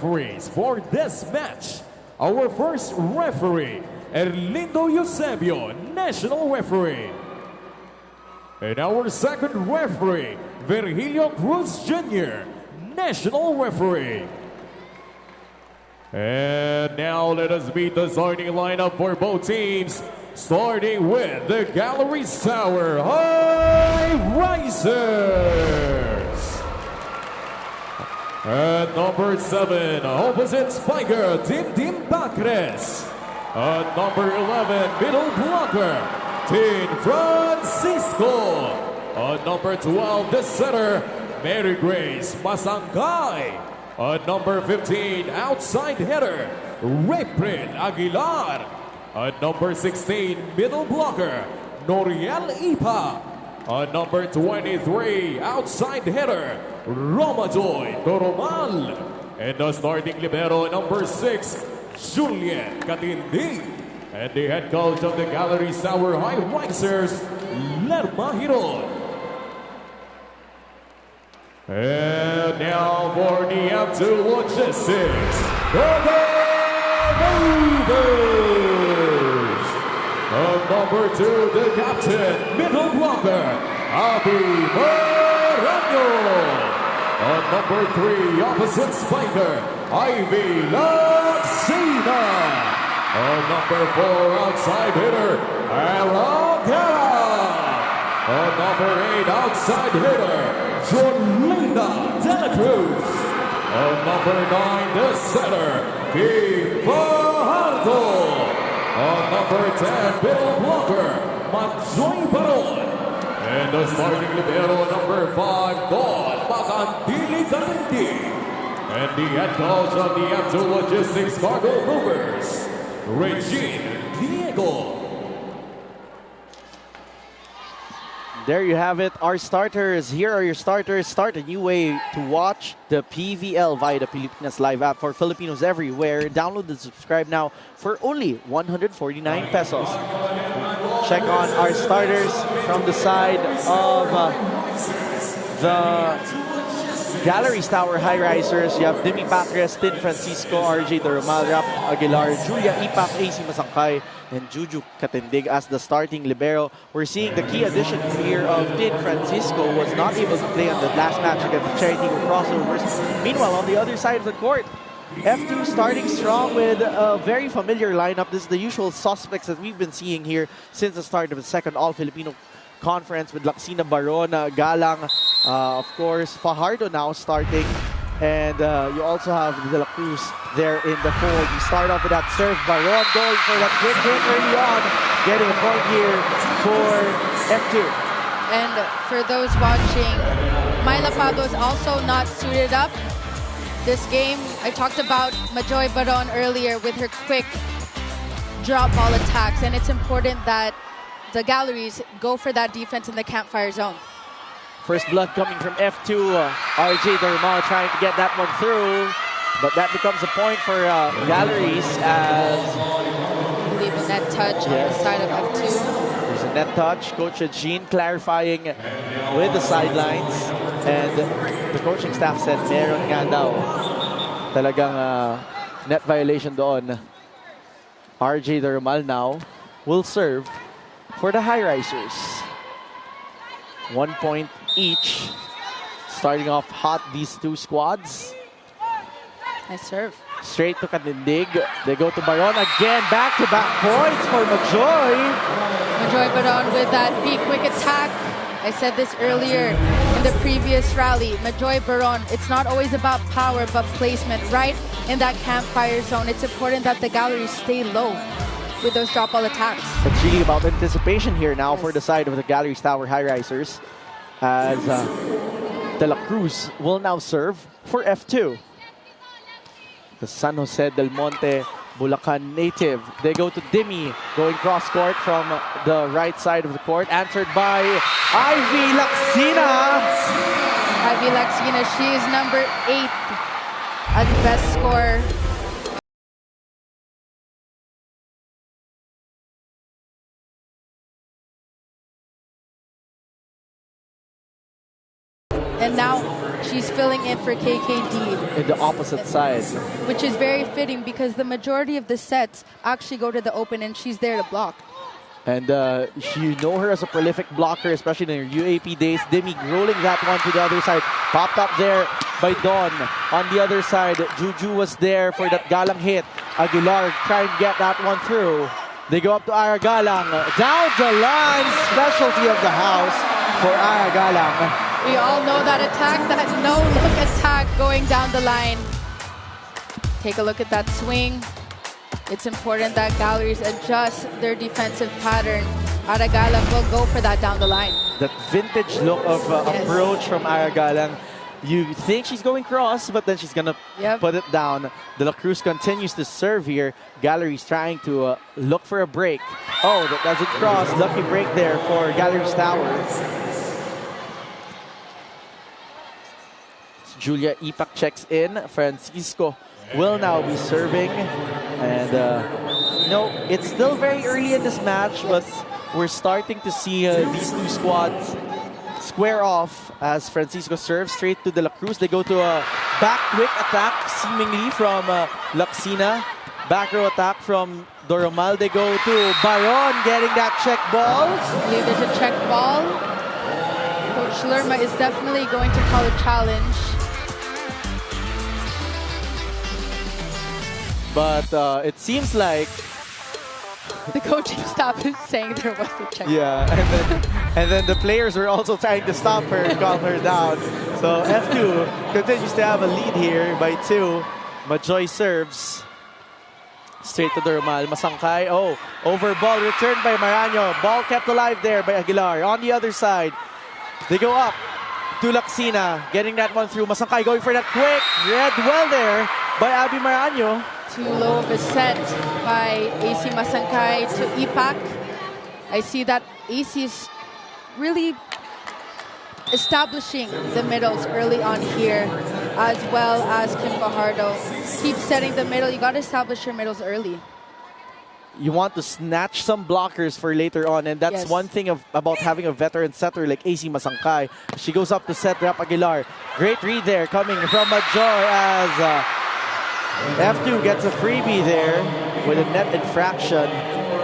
Referees for this match. Our first referee, Erlindo Eusebio, National Referee. And our second referee, Virgilio Cruz Jr., National Referee. And now let us meet the starting lineup for both teams, starting with the Galeries Highrisers. At number 7, opposite spiker, Tim Bacres. At number 11, middle blocker, Tin Francisco. At number 12, the setter, Mary Grace Masangkay. At number 15, outside header, Reprin Aguilar. At number 16, middle blocker, Noriel Ipa. At number 23, outside header, Romajoy Doromal. And the starting libero, number 6, Julian Katindi. And the head coach of the Galeries Highrisers, Lerma Hiron. And now for the FTL Logistics, the Galeries. Number 2, the captain, middle blocker, Abi Morano. Number 3, opposite spiker, Ivy Laxina. Number 4, outside hitter, Aragara. Number 8, outside hitter, Jolina De La Cruz. Number 9, the setter, King Fajardo. Number 10, middle blocker, Manjoy Baron. And the starting libero, number 5, Don Macandili Kalindi. And the head coach of the FTL Logistics Cargo Movers, Regine Diego. There you have it, our starters. Here are your starters. Start a new way to watch the PVL via the Pilipinas Live app for Filipinos everywhere. Download and subscribe now for only 149 pesos. Check on our starters from the side of the Galeries Highrisers. You have Demi Pacres, Tin Francisco, RJ Doromal, Rap Aguilar, Julia Ipak, AC Masangkay, and Juju Katindig as the starting libero. We're seeing the key addition here of Tin Francisco was not able to play on the last match against the Charity with crossovers. Meanwhile, on the other side of the court, F2 starting strong with a very familiar lineup. This is the usual suspects that we've been seeing here since the start of the second All-Filipino conference with Laxina Baron, Galang, of course, Fajardo now starting. And you also have De La Cruz there in the fold. You start off with that serve. Baron going for that quick hit early on. Getting a point here for F2. And for those watching, Myla Pablo is also not suited up. This game, I talked about Majoy Baron earlier with her quick drop ball attacks. And it's important that the Galeries go for that defense in the campfire zone. First blood coming from F2. RJ Doromal trying to get that one through. But that becomes a point for Galeries as... I believe a net touch on the side of F2. There's a net touch. Coach Jean clarifying with the sidelines. And the coaching staff said meron nga daw talagang net violation doon. RJ Doromal now will serve for the Highrisers. 1 point each. Starting off hot, these two squads. Nice serve. Straight to Katindig. They go to Baron again. Back-to-back points for Majoy. Majoy Baron with that quick attack. I said this earlier in the previous rally. Majoy Baron, it's not always about power, but placement right in that campfire zone. It's important that the Galleries stay low with those drop ball attacks. It's really about anticipation here now for the side of the Galeries Highrisers as De La Cruz will now serve for F2. The San Jose del Monte Bulacan native. They go to Dimi, going cross court from the right side of the court, answered by Ivy Laxina. Ivy Laxina, she is number 8 as best scorer. And now she's filling in for KKD. In the opposite side. Which is very fitting because the majority of the sets actually go to the open and she's there to block. And you know her as a prolific blocker, especially in her UAP days. Demi rolling that one to the other side. Popped up there by Dawn. On the other side, Juju was there for that Galang hit. Aguilar trying to get that one through. They go up to Aya Galang. Down the line, specialty of the house for Aya Galang. We all know that attack, that no-look attack going down the line. Take a look at that swing. It's important that Galleries adjust their defensive pattern. Aragalang will go for that down the line. That vintage look of approach from Aragalang. You think she's going cross, but then she's going to put it down. De La Cruz continues to serve here. Galleries trying to look for a break. Oh, that doesn't cross. Lucky break there for Galleries Towers. Julia Ipak checks in. Francisco will now be serving. And, it's still very early in this match, but we're starting to see these two squads square off as Francisco serves straight to De La Cruz. They go to a back quick attack, seemingly from Laxina. Back row attack from Doromal. They go to Baron getting that check ball. I believe there's a check ball. Coach Lerma is definitely going to call a challenge. But it seems like the coaching staff is saying there was a check. Yeah, and then the players were also trying to stop her and calm her down. So F2 continues to have a lead here by 2. Majoy serves. Straight to Dermal. Masangkay. Oh, over ball returned by Maranyo. Ball kept alive there by Aguilar. On the other side, they go up to Laxina. Getting that one through. Masangkay going for that quick. Read well there by Abby Maranyo. Too low of a set by AC Masangkay to Ipak. I see that AC is really establishing the middles early on here, as well as Kim Fajardo. Keep setting the middle. You got to establish your middles early. You want to snatch some blockers for later on, and that's one thing about having a veteran setter like AC Masangkay. She goes up to set Rap Aguilar. Great read there coming from Majoy as F2 gets a freebie there with a net infraction.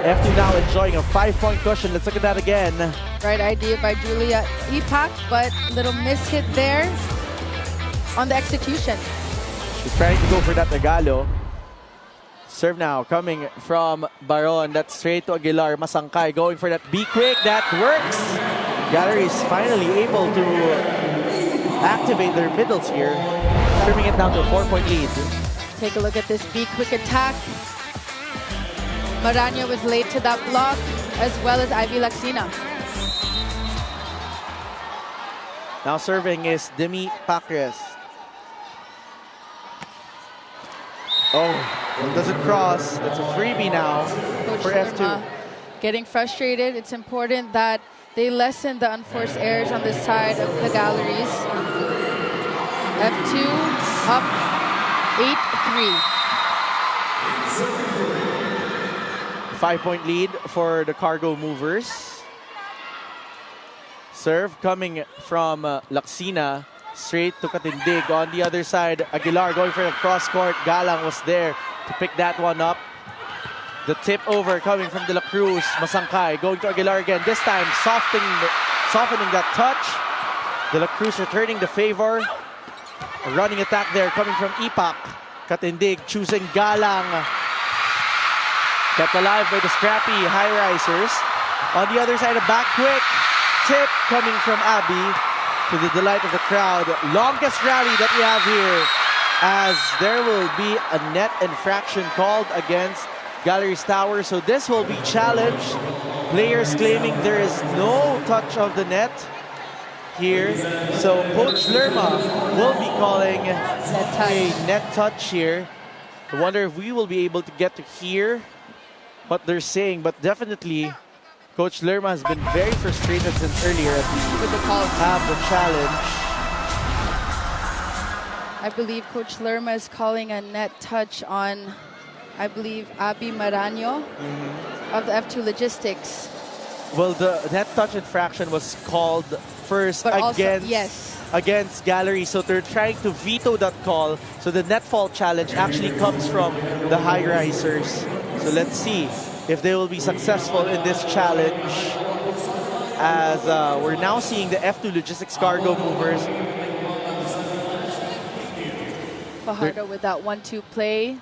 F2 now enjoying a 5-point cushion. Let's look at that again. Right idea by Julia Ipak, but little miss hit there on the execution. She's trying to go for that Nagalo. Serve now coming from Baron. That's straight to Aguilar. Masangkay going for that B-quick. That works. Galleries finally able to activate their middles here, trimming it down to a 4-point lead. Take a look at this B-quick attack. Maranyo was late to that block, as well as Ivy Laxina. Now serving is Demi Pacres. Oh, it doesn't cross. That's a freebie now for F2. Getting frustrated. It's important that they lessen the unforced errors on this side of the Galleries. F2 up 8-3. 5-point lead for the Cargo Movers. Serve coming from Laxina straight to Katindig. On the other side, Aguilar going for the cross court. Galang was there to pick that one up. The tip over coming from De La Cruz. Masangkay going to Aguilar again. This time softening that touch. De La Cruz returning the favor. A running attack there coming from Ipak. Katindig choosing Galang. Kept alive by the scrappy Highrisers. On the other side, a back quick tip coming from Abby to the delight of the crowd. Longest rally that we have here, as there will be a net infraction called against Galeries Tower. So this will be challenged. Players claiming there is no touch of the net here. So Coach Lerma will be calling a net touch here. I wonder if we will be able to get to hear what they're saying, but definitely Coach Lerma has been very frustrated since earlier as we with the calls. have the challenge. I believe Coach Lerma is calling a net touch on, I believe, Abby Maranyo of the F2 Logistics. Well, the net touch infraction was called first But against also, yes, against Galleries. So they're trying to veto that call. So the net fall challenge actually comes from the Highrisers. So let's see if they will be successful in this challenge. As we're now seeing the F2 Logistics Cargo movers. Fajardo with that 1-2 play.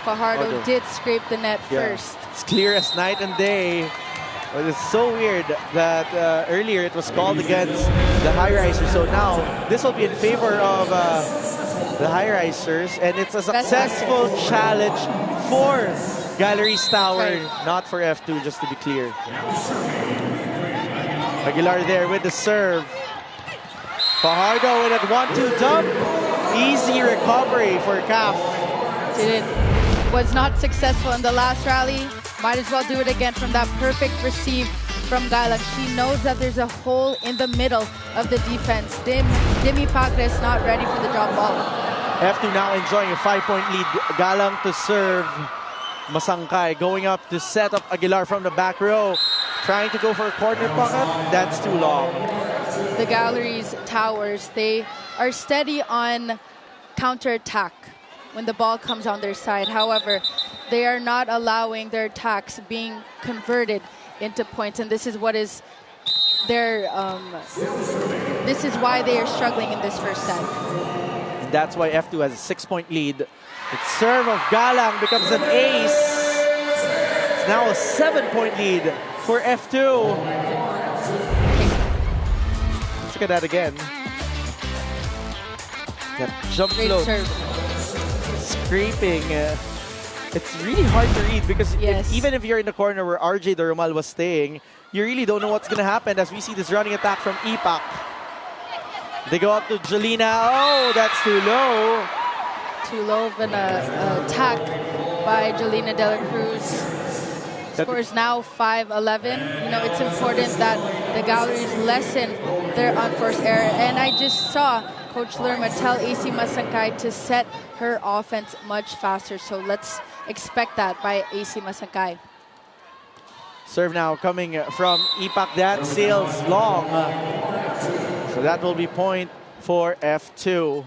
Fajardo did scrape the net first. It's clear as night and day. But it's so weird that earlier it was called against the Highrisers. So now this will be in favor of the Highrisers. And it's a successful challenge for Galeries Tower, not for F2, just to be clear. Aguilar there with the serve. Fajardo with that 1-2 dump. Easy recovery for CAF. Was not successful in the last rally. Might as well do it again from that perfect receive from Galang. She knows that there's a hole in the middle of the defense. Dimi Pacres not ready for the drop ball. F2 now enjoying a 5-point lead. Galang to serve. Masangkay going up to set up Aguilar from the back row. Trying to go for a corner pocket. That's too long. The Galleries Towers, they are steady on counterattack when the ball comes on their side. However, they are not allowing their attacks being converted into points, and this is what is their this is why they are struggling in this first set. And that's why F2 has a 6-point lead. The serve of Galang becomes an ace. It's now a 7-point lead for F2. Let's look at that again. That jump float. Scraping. It's really hard to read because even if you're in the corner where RJ Dorumal was staying, you really don't know what's going to happen as we see this running attack from Ipak. They go up to Jolina. Oh, that's too low. Too low of an attack by Jolina De La Cruz. Score is now 5-11. You know, it's important that the Galleries lessen their unforced error. And I just saw Coach Lerma tell AC Masangkay to set her offense much faster. So let's expect that by AC Masangkay. Serve now coming from Ipak. That sails long. So that will be point for F2.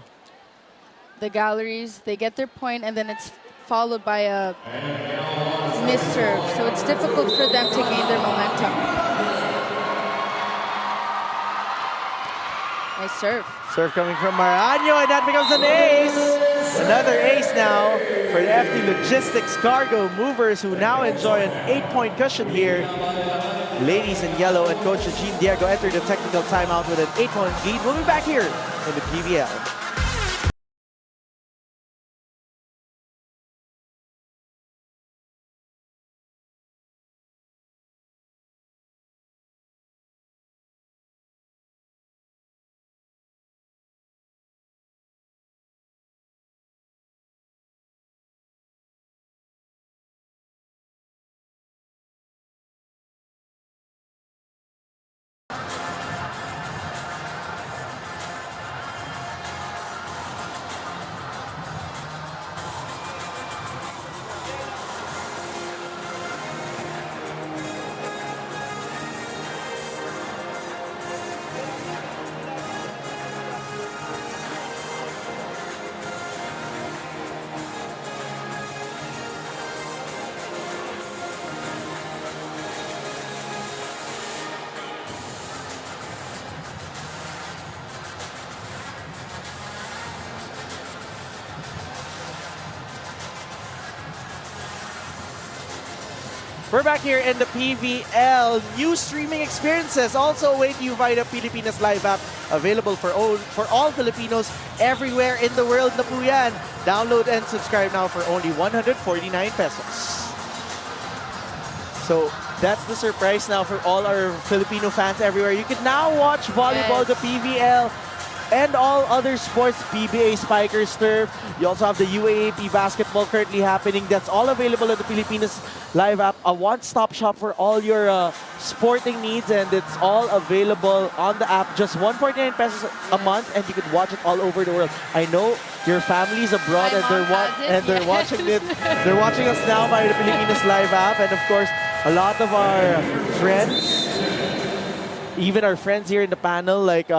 The Galleries, they get their point and then it's followed by a missed serve. So it's difficult for them to gain their momentum. Nice serve. Serve coming from Maraño, and that becomes an ace. Another ace now for the FT Logistics Cargo Movers, who now enjoy an 8-point cushion here. Ladies in yellow and Coach Eugene Diego enter the technical timeout with an 8-point lead. We'll be back here in the PVL. We're back here in the PVL. New streaming experiences also await you via the Pilipinas Live app. Available for all Filipinos everywhere in the world na po yan. Download and subscribe now for only 149 pesos. So that's the surprise now for all our Filipino fans everywhere. You can now watch volleyball, the PVL, and all other sports, PBA, Spikers, Turf. You also have the UAAP basketball currently happening. That's all available at the Pilipinas Live app. A one-stop shop for all your sporting needs, and it's all available on the app. Just 149 pesos a month, and you can watch it all over the world. I know your family's abroad and they're watching it. They're watching us now by the Pilipinas Live app, and of course, a lot of our friends, Even our friends here in the panel, like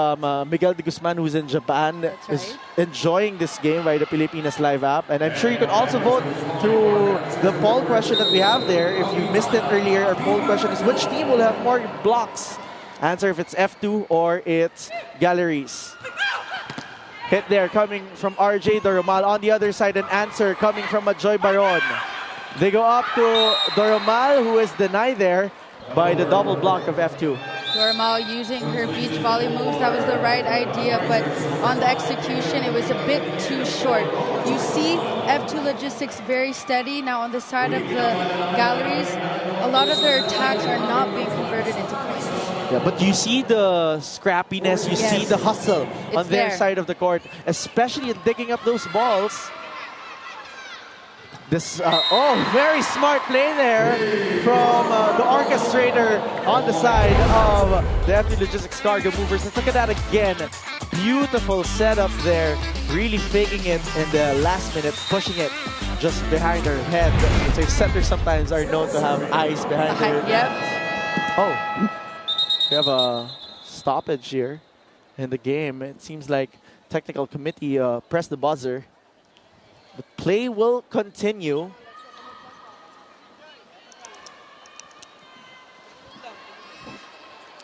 Miguel de Guzman, who's in Japan, is enjoying this game via the Pilipinas Live app. And I'm sure you can also vote through the poll question that we have there. If you missed it earlier, our poll question is which team will have more blocks? Answer if it's F2 or it's Galeries. Hit there coming from RJ Doromal. On the other side, an answer coming from Joy Baron. They go up to Doromal, who is denied there by the double block of F2. Doromal using her beach volley moves, that was the right idea, but on the execution, it was a bit too short. You see F2 Logistics very steady. Now on the side of the Galleries, a lot of their attacks are not being converted into points. Yeah, but you see the scrappiness, you see the hustle on their side of the court, especially in digging up those balls. This, very smart play there from the orchestrator on the side of the FT Logistics Cargo Movers. Let's look at that again. Beautiful setup there, really faking it in the last minute, pushing it just behind her head. So setters sometimes are known to have eyes behind their head. Oh. We have a stoppage here in the game. It seems like technical committee pressed the buzzer. The play will continue.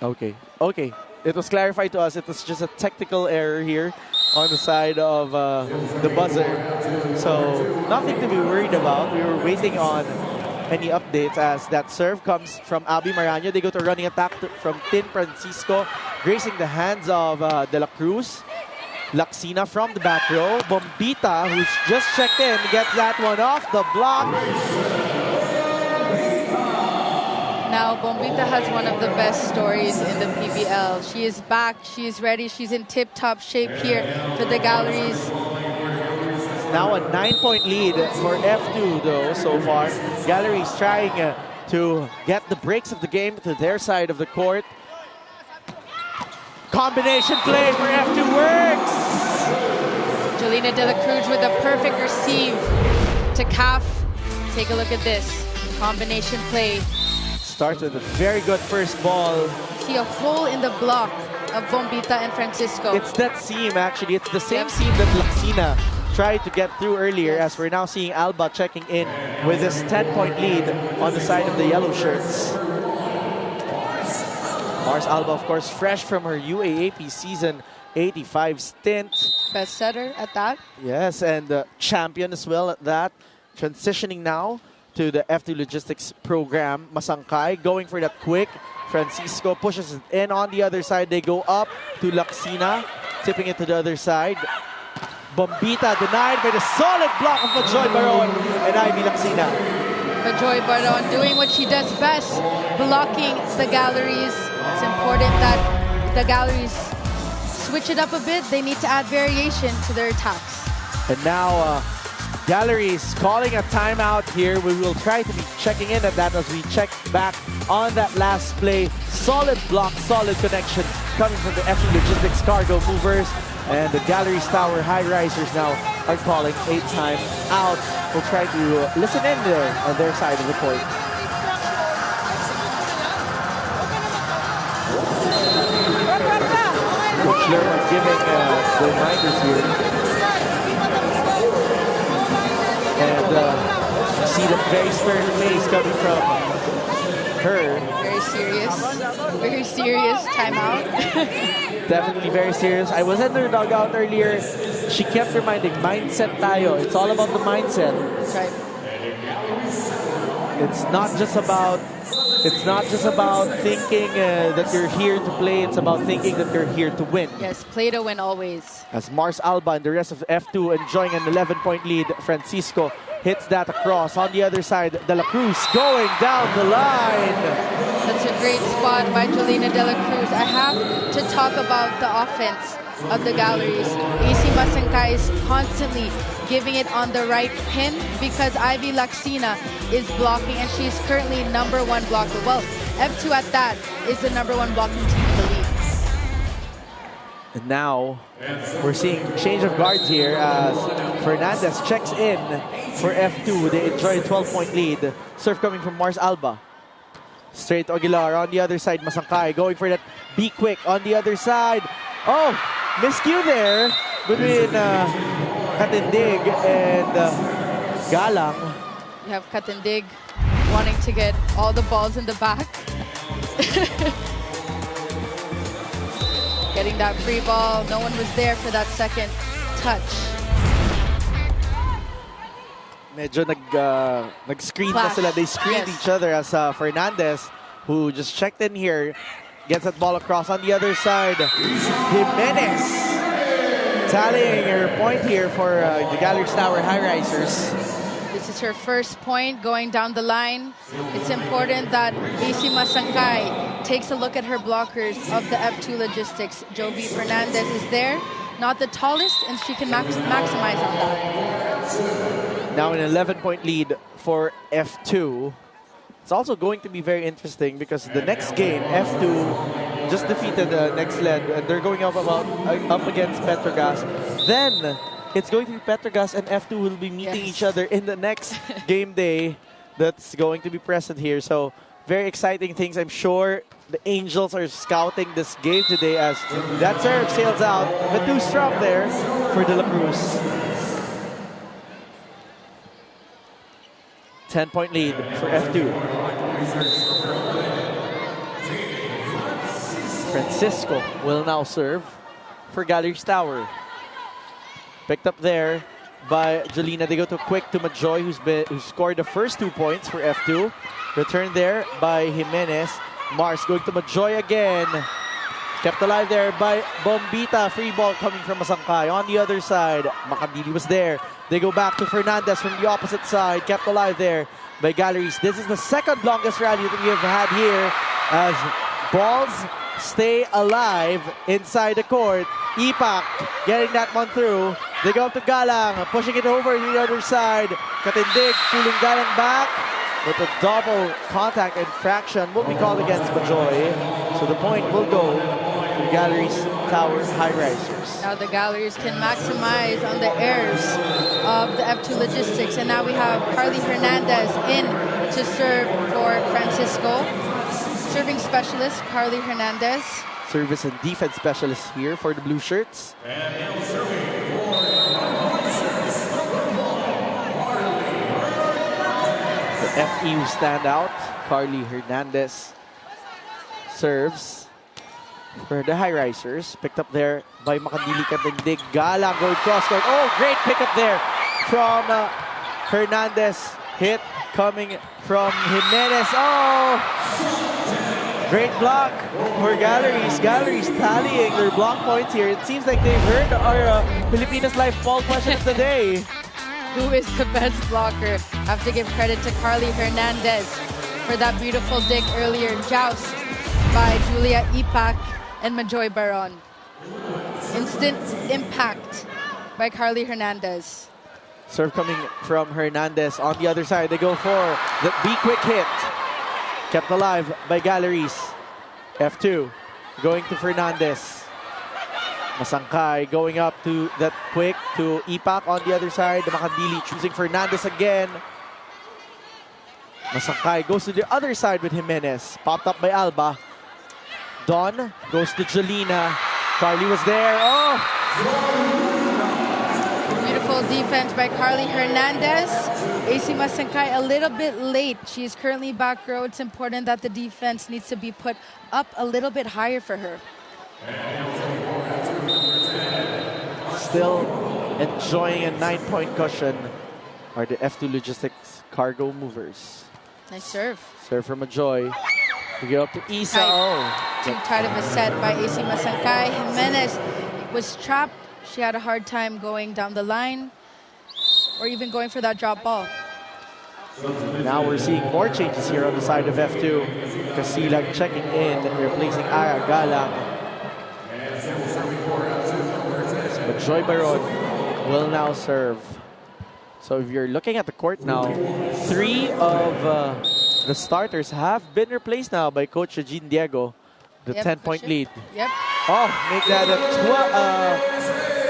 Okay. It was clarified to us. It was just a technical error here on the side of the buzzer. So nothing to be worried about. We were waiting on any updates as that serve comes from Abby Maraño. They go to running attack from Tin Francisco, gracing the hands of De La Cruz. Laxina from the back row. Bombita, who's just checked in, gets that one off the block. Now, Bombita has one of the best stories in the PVL. She is back, she is ready, she's in tip-top shape here for the Galleries. It's now a 9-point lead for F2 though so far. Galleries trying to get the breaks of the game to their side of the court. Combination play for F2 works! Jolina De La Cruz with a perfect receive to Calf. Take a look at this. Combination play. Starts with a very good first ball. See a hole in the block of Bombita and Francisco. It's that seam actually. It's the same seam that Laxina tried to get through earlier, as we're now seeing Alba checking in with this 10-point lead on the side of the yellow shirts. Mars Alba, of course, fresh from her UAAP season 85 stint. Best setter at that. Yes, and champion as well at that. Transitioning now to the FT Logistics program. Masangkay going for that quick. Francisco pushes it in on the other side. They go up to Laxina, tipping it to the other side. Bombita denied by the solid block of Joy Baron and Ivy Laxina. Joy Baron doing what she does best, blocking the Galleries. It's important that the Galleries switch it up a bit. They need to add variation to their attacks. And now Galleries calling a timeout here. We will try to be checking in at that as we check back on that last play. Solid block, solid connection coming from the FT Logistics Cargo Movers. And the Galeries Highrisers now are calling a timeout. We'll try to listen in there on their side of the court. Coach Lerman giving the reminders here. And you see the very stern face coming from her. Very serious timeout. Definitely very serious. I was in the dugout earlier. She kept reminding, mindset tayo. It's all about the mindset. That's right. It's not just about thinking that you're here to play. It's about thinking that you're here to win. Yes, play to win always. As Mars Alba and the rest of F2 enjoying an 11-point lead, Francisco hits that across. On the other side, De La Cruz going down the line. That's a great spot by Jolina De La Cruz. I have to talk about the offense of the Galleries. AC Masangkay is constantly giving it on the right pin because Ivy Laxina is blocking, and she's currently #1 blocker. Well, F2 at that is the #1 blocking team in the league. And now we're seeing change of guards here as Fernandez checks in for F2. They enjoy a 12-point lead. Serve coming from Mars Alba. Straight to Aguilar. On the other side, Masangkay going for that Be quick on the other side. Oh, miscue there between Katindig and Galang. You have Katindig wanting to get all the balls in the back. Getting that free ball. No one was there for that second touch. Medyo nag-screen na sila. They screened each other as Fernandez, who just checked in here, gets that ball across on the other side. Jimenez tallying her point here for the Galeries Tower Highrisers. This is her first point going down the line. It's important that AC Masangkay takes a look at her blockers of the F2 logistics. Jovi Fernandez is there, not the tallest, and she can maximize on that. Now an 11-point lead for F2. It's also going to be very interesting because the next game, F2 just defeated the next leg, and they're going up against Petrogas. Then it's going to be Petrogas and F2 will be meeting each other in the next game day that's going to be present here. So very exciting things. I'm sure the Angels are scouting this game today as that serve sails out, but too strong there for De La Cruz. 10-point lead for F2. Francisco will now serve for Galeries Tower. Picked up there by Jolina. They go to quick to Majoy, who scored the first 2 points for F2. Returned there by Jimenez. Mars going to Majoy again. Kept alive there by Bombita. Free ball coming from Masangkay. On the other side, Makandili was there. They go back to Fernandez from the opposite side. Kept alive there by Galeries. This is the second longest rally that we have had here as balls stay alive inside the court. Ipak getting that one through. They go up to Galang, pushing it over to the other side. Katindig pulling Galang back. But a double contact infraction will be called against Majoy. So the point will go to the Galeries Tower Highrisers. Now the Galleries can maximize on the airs of the F2 logistics. And now we have Carly Hernandez in to serve for Francisco. Serving specialist, Carly Hernandez. Service and defense specialist here for the blue shirts. The FEU standout, Carly Hernandez, serves for the Highrisers. Picked up there by Makandili Katindig. Galang going cross court. Oh, great pickup there from Hernandez. Hit coming from Jimenez. Oh! Great block for Galeries. Galeries tallying their block points here. It seems like they've heard our Filipinas Live poll question of the day. Who is the best blocker? Have to give credit to Carly Hernandez for that beautiful dig earlier. Joust by Julia Ipak and Majoy Baron. Instant impact by Carly Hernandez. Serve coming from Hernandez. On the other side, they go for the Be Quick hit. Kept alive by Galeries. F2 going to Fernandez. Masangkay going up to that quick to Ipak on the other side. Makandili choosing Fernandez again. Masangkay goes to the other side with Jimenez. Popped up by Alba. Don goes to Jolina. Carly was there. Oh! Beautiful defense by Carly Hernandez. AC Masangkay a little bit late. She is currently back row. It's important that the defense needs to be put up a little bit higher for her. Still enjoying a 9-point cushion are the F2 Logistics cargo movers. Nice serve. Serve from Majoy. To get up to Isa. Oh. Too tight of a set by AC Masangkay. Jimenez was trapped. She had a hard time going down the line or even going for that drop ball. Now we're seeing more changes here on the side of F2. Casilag checking in, replacing Ara Galang. But Joy Baron will now serve. So if you're looking at the court now, 3 of the starters have been replaced now by Coach Eugene Diego. The 10-point lead. Yep. Oh, make that a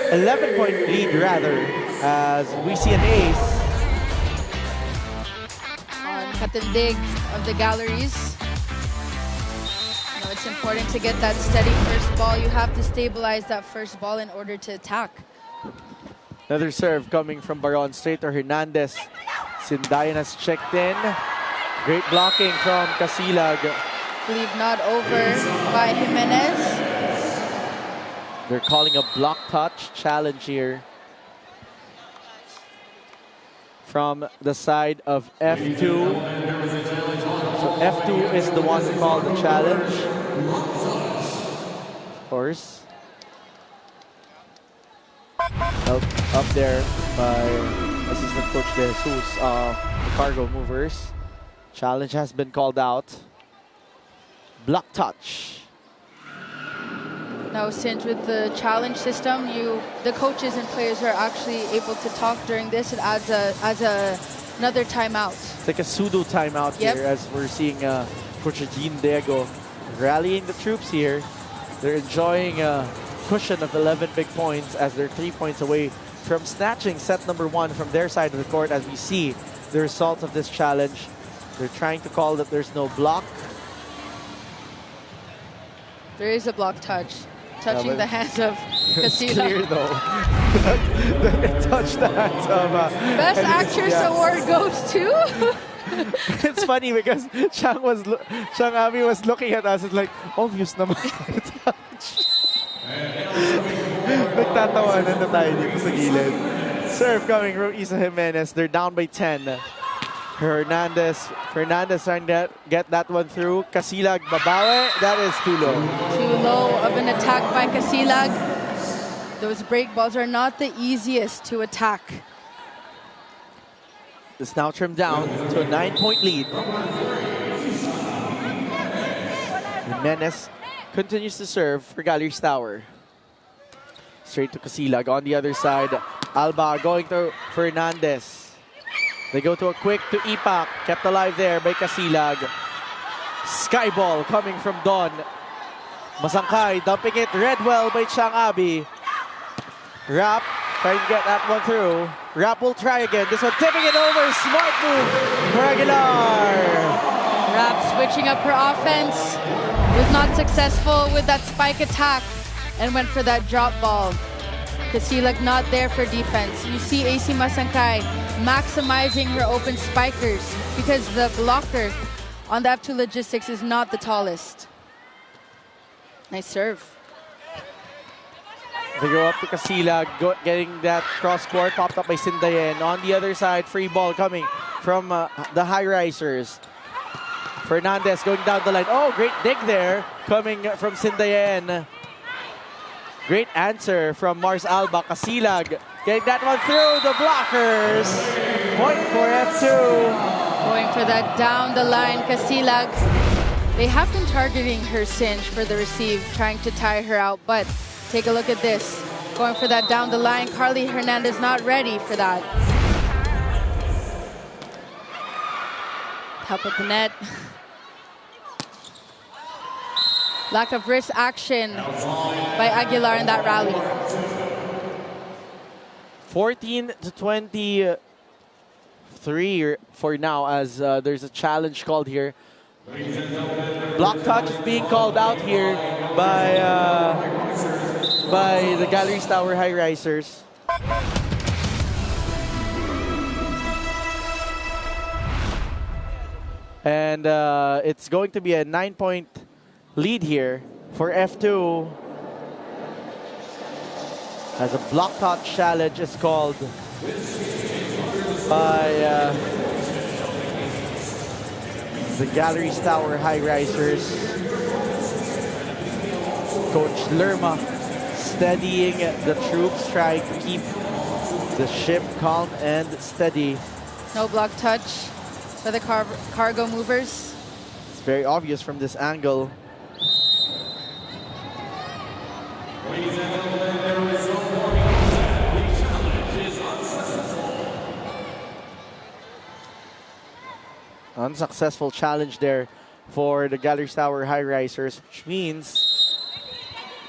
11-point lead rather, as we see an ace On Katindig of the Galleries. No, It's important to get that steady first ball. You have to stabilize that first ball in order to attack. Another serve coming from Baron straight to Hernandez. Sindayan has checked in. Great blocking from Casilag. Believe not over by Jimenez. They're calling a block touch challenge here from the side of F2. So F2 is the one who called the challenge. Of course. Up there by assistant coach De Jesus of the Cargo Movers. Challenge has been called out. Block touch. Now, since with the challenge system, the coaches and players are actually able to talk during this. It adds another timeout. It's like a pseudo timeout here as we're seeing Coach Jean Diego rallying the troops here. They're enjoying a cushion of 11 big points as they're 3 points away from snatching set number 1 from their side of the court. As we see the results of this challenge, they're trying to call that there's no block. There is a block touch. Touching the hands of Casilag. It's clear though that it touched the hands of... Best Actress Award goes to... It's funny because Chang Abi was looking at us. It's like, obvious naman. Nagtatawanan na tayo dito sa gilid. Serve coming from Isa Jimenez. They're down by 10. Fernandez trying to get that one through. Casilag babawi. That is too low. Too low of an attack by Casilag. Those break balls are not the easiest to attack. It's now trimmed down to a 9-point lead. Jimenez continues to serve for Galeries Tower. Straight to Casilag. On the other side, Alba going to Fernandez. They go to a quick to Ipak. Kept alive there by Casilag. Sky ball coming from Don. Masangkay dumping it. Redwell by Chang Abi. Rap trying to get that one through. Rap will try again. This one tipping it over. Smart move for Aguilar. Rap switching up her offense. Was not successful with that spike attack and went for that drop ball. Casilag not there for defense. You see AC Masangkay maximizing her open spikers because the blocker on the F2 Logistics is not the tallest. Nice serve. They go up to Casilag, getting that cross court, popped up by Sindayen. On the other side, free ball coming from the Highrisers. Fernandez going down the line. Oh, great dig there coming from Sindayen. Great answer from Mars Alba. Casilag getting that one through the blockers. Point for F2. Going for that down the line, Casilag. They have been targeting her cinch for the receive, trying to tire her out, but take a look at this. Going for that down the line. Carly Hernandez not ready for that. Top of the net. Lack of wrist action by Aguilar in that rally. 14-23 for now as there's a challenge called here. Block touch is being called out here by the Galeries Tower Highrisers. And it's going to be a 9-point lead here for F2 as a block touch challenge is called by the Galeries Tower Highrisers. Coach Lerma steadying the troops, trying to keep the ship calm and steady. No block touch for the cargo movers. It's very obvious from this angle. Unsuccessful challenge there for the Galeries Tower Highrisers, which means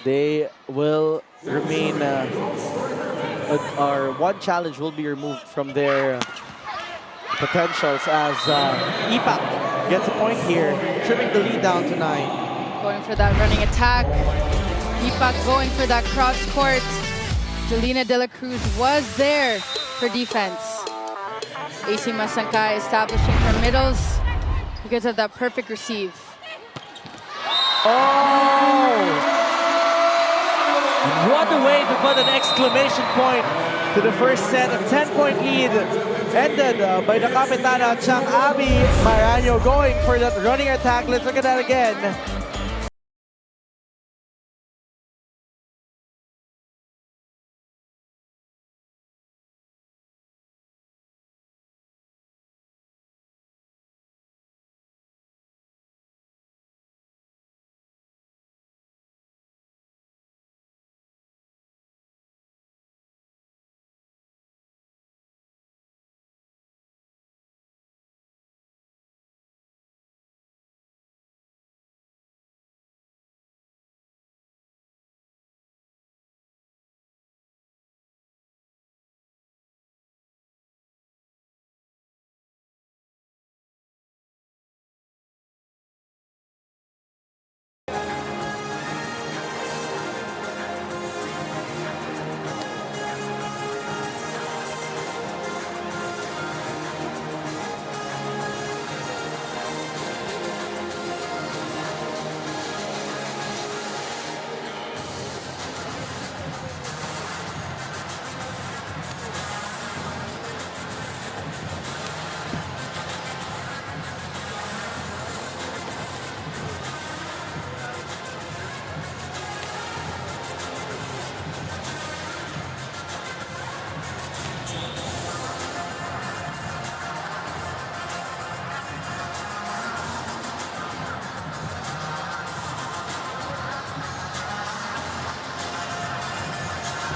they will remain, or one challenge will be removed from their potentials as Ipak gets a point here, trimming the lead down to 9. Going for that running attack. Ipak going for that cross court. Jelena De La Cruz was there for defense. AC Masankay establishing her middles because of that perfect receive. Oh! What a way to put an exclamation point to the first set. A 10-point lead ended by the Kapitana Chang Abby Maranyo going for that running attack. Let's look at that again.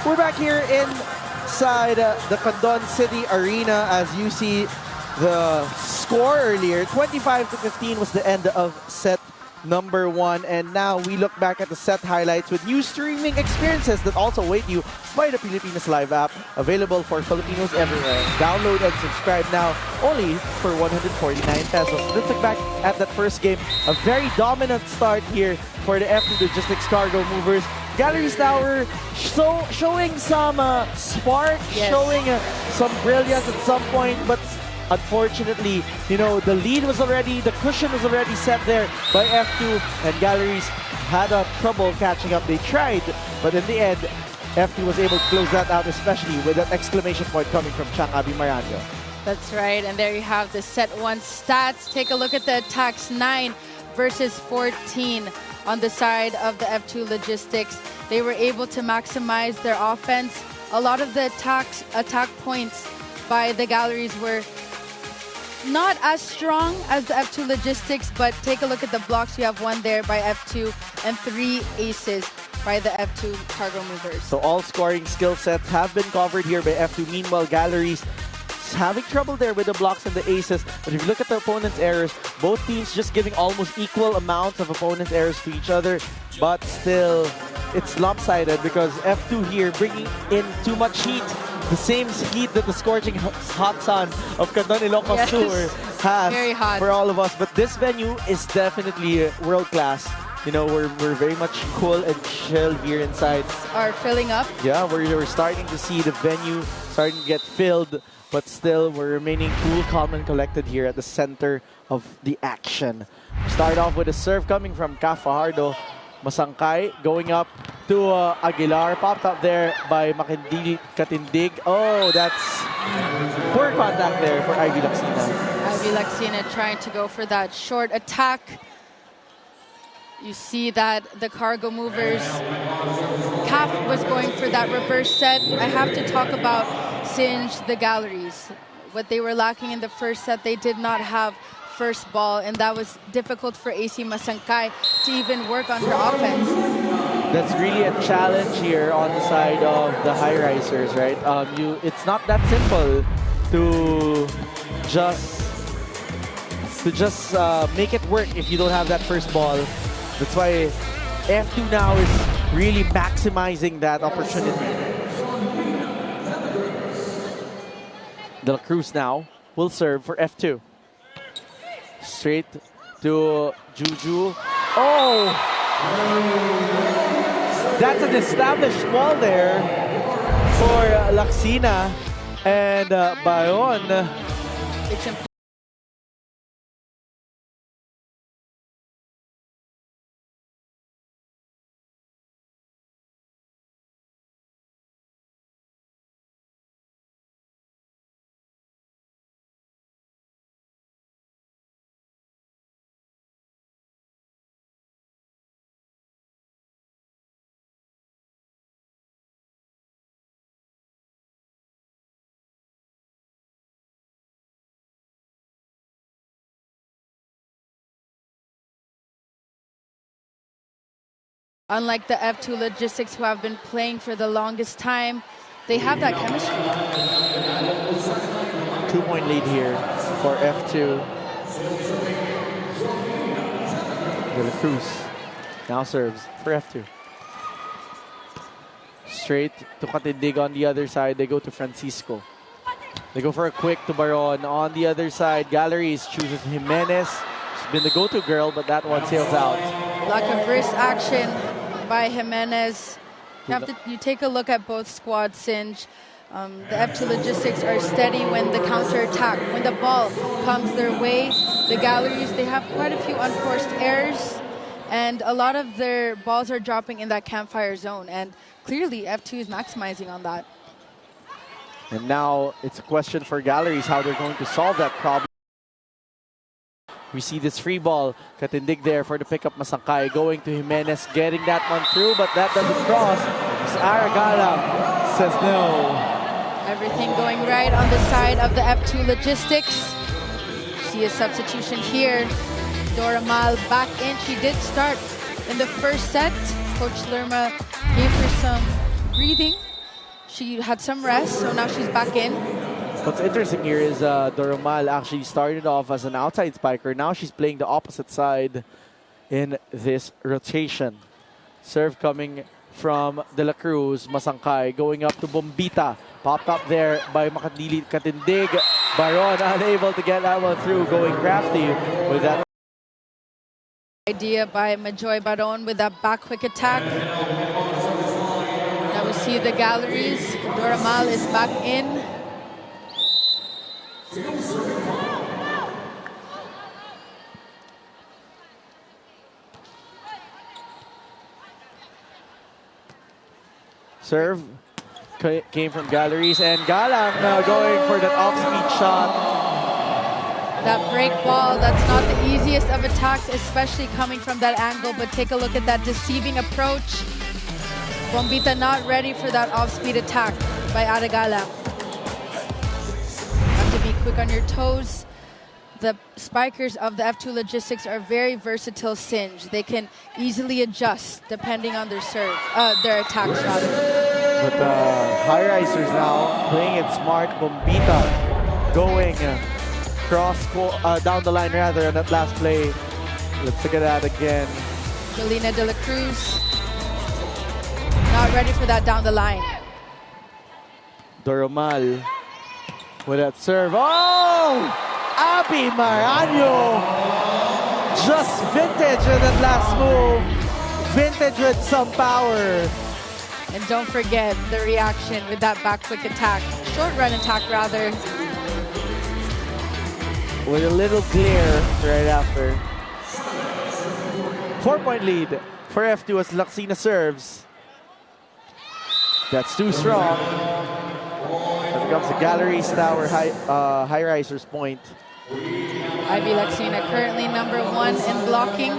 We're back here inside the Condon City Arena. As you see the score earlier, 25-15 was the end of set number 1. And now we look back at the set highlights with new streaming experiences that also await you by the Pilipinas Live app, available for Filipinos everywhere. Download and subscribe now, only for 149 pesos. Let's look back at that first game. A very dominant start here for the F2 Logistics Cargo Movers. Galeries Tower showing some spark, yes, showing some brilliance at some point, but unfortunately, you know, the lead was already, the cushion was already set there by F2, and Galeries had trouble catching up. They tried, but in the end, F2 was able to close that out, especially with that exclamation point coming from Chang Abi Maranyo. That's right, and there you have the set 1 stats. Take a look at the attacks, 9 versus 14 on the side of the F2 Logistics. They were able to maximize their offense. A lot of the attack points by the Galleries were not as strong as the F2 Logistics, but take a look at the blocks. You have 1 there by F2 and 3 aces by the F2 Cargo Movers. So all scoring skill sets have been covered here by F2. Meanwhile, Galeries having trouble there with the blocks and the aces. But if you look at the opponent's errors, both teams just giving almost equal amounts of opponent's errors to each other. But still, it's lopsided because F2 here bringing in too much heat. The same heat that the scorching hot sun of Condon Ilocos Yes. Tour has Very hot for all of us. But this venue is definitely world class. You know, we're very much cool and chill here inside. Are filling up. Yeah, we're starting to see the venue starting to get filled, but still we're remaining cool, calm, and collected here at the center of the action. Start off with a serve coming from Ka Fajardo. Masankay going up to Aguilar. Popped up there by Makindili Katindig. Oh, that's poor contact there for Ivy Laxina. Ivy Laxina trying to go for that short attack. You see that the Cargo Movers, Kaf was going for that reverse set. I have to talk about Singe, the Galleries. What they were lacking in the first set, they did not have first ball, and that was difficult for AC Masankay to even work on her offense. That's really a challenge here on the side of the Highrisers, right? It's not that simple to just make it work if you don't have that first ball. That's why F2 now is really maximizing that opportunity. De La Cruz now will serve for F2. Straight to Juju. Oh! That's an established wall there for Laksina and Bayon. It's important. Unlike the F2 Logistics, who have been playing for the longest time, they have that chemistry. 2-point lead here for F2. De La Cruz now serves for F2. Straight to Katindig on the other side. They go to Francisco. They go for a quick to Baron. On the other side, Galeries chooses Jimenez. She's been the go-to girl, but that one sails out. Lack of wrist action by Jimenez. You take a look at both squads, Singe. The F2 Logistics are steady when the counter-attack, when the ball comes their way. The Galleries, they have quite a few unforced errors, and a lot of their balls are dropping in that campfire zone, and clearly F2 is maximizing on that. And now it's a question for Galleries how they're going to solve that problem. We see this free ball. Katindig there for the pickup. Masangkay going to Jimenez, getting that one through, but that doesn't cross. Aragala says no. Everything going right on the side of the F2 Logistics. See a substitution here. Doramal back in. She did start in the first set. Coach Lerma gave her some breathing. She had some rest, so now she's back in. What's interesting here is Doramal actually started off as an outside spiker. Now she's playing the opposite side in this rotation. Serve coming from De La Cruz. Masangkay going up to Bombita. Popped up there by Makadili Katindig. Baron unable to get that one through. Going crafty with that. Idea by Majoy Baron with that back quick attack. Now we see the Galleries. Doramal is back in. Serve came from Galleries, and Galang now going for that off-speed shot. That break ball, that's not the easiest of attacks, especially coming from that angle, but take a look at that deceiving approach. Bombita not ready for that off-speed attack by Aragala. Have to be quick on your toes. The spikers of the F2 Logistics are very versatile, Singe. They can easily adjust depending on their serve, their attacks rather. But Highrisers now playing it smart. Bombita going down the line rather on that last play. Let's look at that again. Melina De La Cruz not ready for that down the line. Doramal with that serve. Oh! Abby Marano! Just vintage in that last move. Vintage with some power. And don't forget the reaction with that back quick attack. Short run attack rather. With a little glare right after. 4-point lead for F2 as Laksina serves. That's too strong. That becomes the Galeries Tower Highrisers point. Ivy Laksina currently #1 in blocking,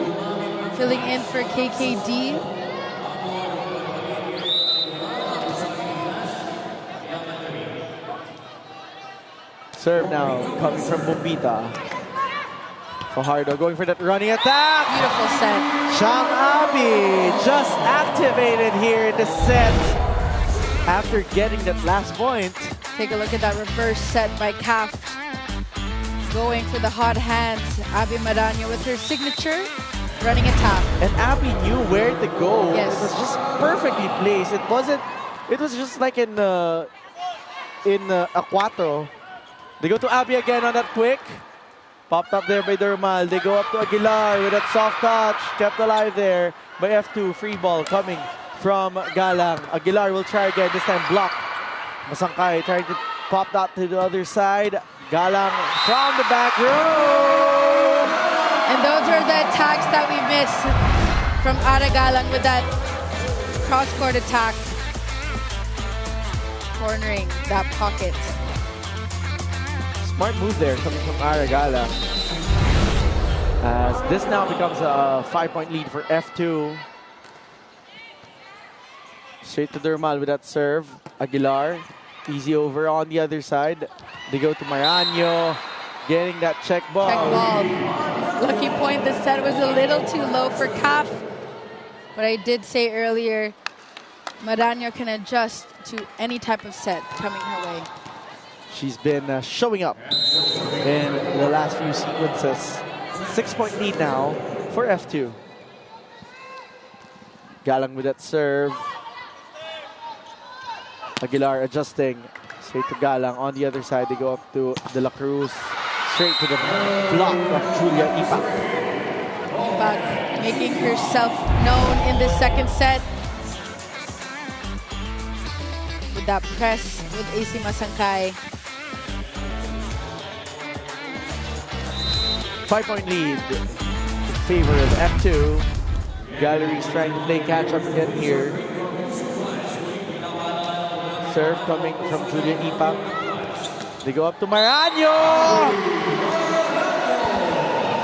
filling in for KKD. Serve now coming from Bombita. Fajardo going for that running attack. Beautiful set. Shang Abi just activated here in the set after getting that last point. Take a look at that reverse set by Caf. Going for the hot hands. Abby Marano with her signature running attack. And Abby knew where to go. Yes. It was just perfectly placed. It wasn't. It was just like in a cuatro. They go to Abby again on that quick. Popped up there by Dermal. They go up to Aguilar with that soft touch. Kept alive there by F2. Free ball coming from Galang. Aguilar will try again. This time blocked. Masangkay trying to pop that to the other side. Galang from the back row. And those are the attacks that we missed from Ara Galang with that cross-court attack. Cornering that pocket. Smart move there coming from Aragala. As this now becomes a 5-point lead for F2. Straight to Dermal with that serve. Aguilar, easy over on the other side. They go to Maranyo, getting that check ball. Check ball. Lucky point, the set was a little too low for CAF. But I did say earlier, Maranyo can adjust to any type of set coming her way. She's been showing up in the last few sequences. 6-point lead now for F2. Galang with that serve. Aguilar adjusting. Straight to Galang. On the other side, they go up to De La Cruz. Straight to the block of Julia Ipak. Ipak making herself known in the second set. With that press with AC Masangkay. 5-point lead in favor of F2. Galeries trying to play catch-up again here. Serve coming from Julia Ipak. They go up to Maranyo!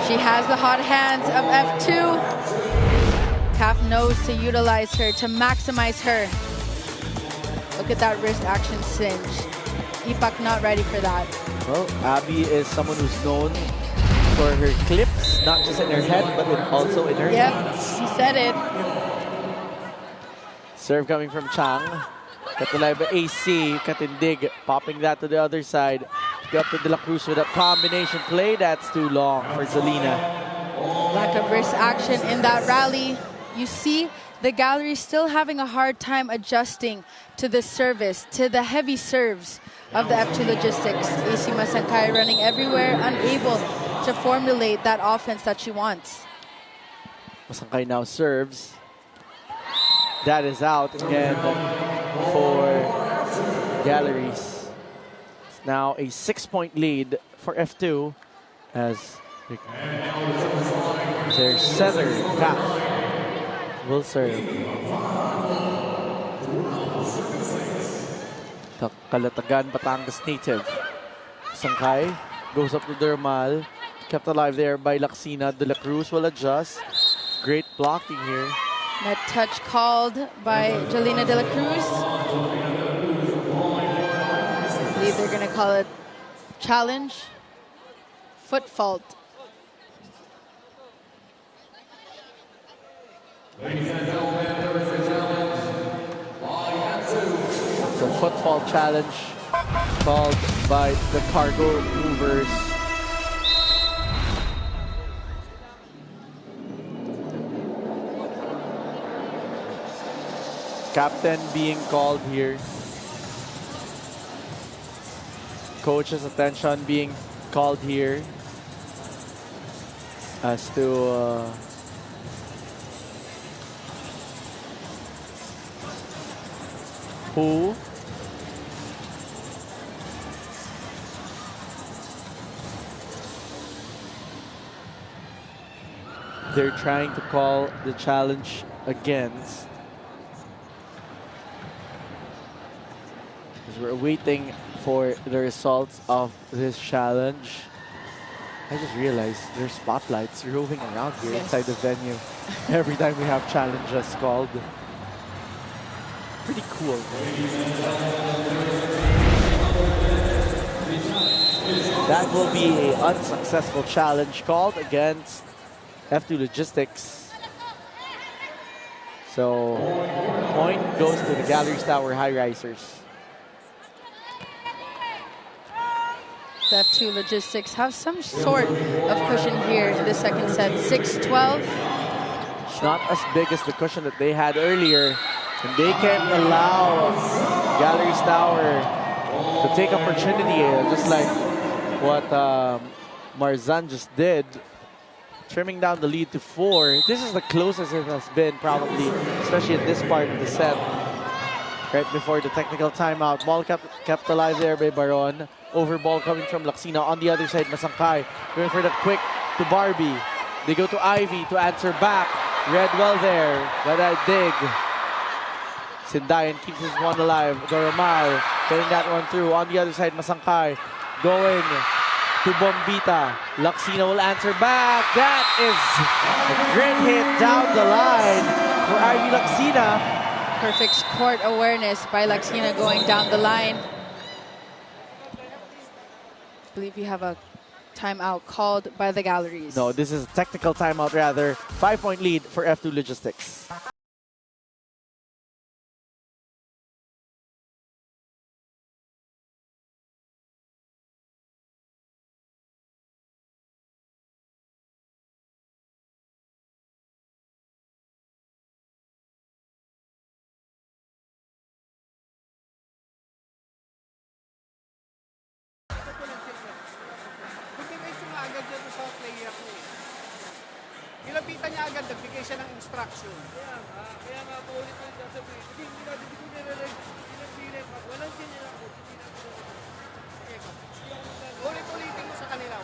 She has the hot hands of F2. CAF knows to utilize her, to maximize her. Look at that wrist action cinch. Ipak not ready for that. Well, Abby is someone who's known for her clips, not just in her head, but also in her hands. Yep, he said it. Serve coming from Chang. Katulay by AC. Katindig popping that to the other side. Go up to De La Cruz with a combination play. That's too long for Zelina. Lack of wrist action in that rally. You see the gallery still having a hard time adjusting to the service, to the heavy serves of the F2 Logistics. AC Masangkay running everywhere, unable to formulate that offense that she wants. Masangkay now serves. That is out again for Galeries. It's now a 6-point lead for F2 as their center, CAF, will serve. Kalatagan, Batangas native. Masangkay goes up to Dermal. Kept alive there by Laxina. De La Cruz will adjust. Great blocking here. That touch called by Jelena De La Cruz. I believe they're going to call it challenge. Foot fault. The foot fault challenge called by the Cargo Movers. Captain being called here. Coach's attention being called here as to who they're trying to call the challenge against. We're waiting for the results of this challenge. I just realized there's spotlights roving around here inside the venue every time we have challenges called. Pretty cool. That will be an unsuccessful challenge called against F2 Logistics. So, point goes to the Galeries Tower Highrisers. The F2 Logistics have some sort of cushion here in the second set. 6-12. It's not as big as the cushion that they had earlier. And they can't allow Galeries Tower to take opportunity, just like what Marzan just did, trimming down the lead to 4. This is the closest it has been probably, especially in this part of the set. Right before the technical timeout. Ball kept alive there by Baron. Over ball coming from Laksina. On the other side, Masangkay going for the quick to Barbie. They go to Ivy to answer back. Read well there, but I dig. Sindayan keeps his one alive. Doromal getting that one through. On the other side, Masangkay going to Bombita. Laksina will answer back. That is a great hit down the line for Ivy Laksina. Perfect court awareness by Laksina going down the line. I believe we have a timeout called by the Galleries. No, this is a technical timeout rather. 5-point lead for F2 Logistics. Nilapitan niya agad, nagbigay siya ng instruction. Kaya nga po ulit ulit sasabihin. Hindi ko nilagay. Walang sinila po. Ulit-ulitin mo sa kanila.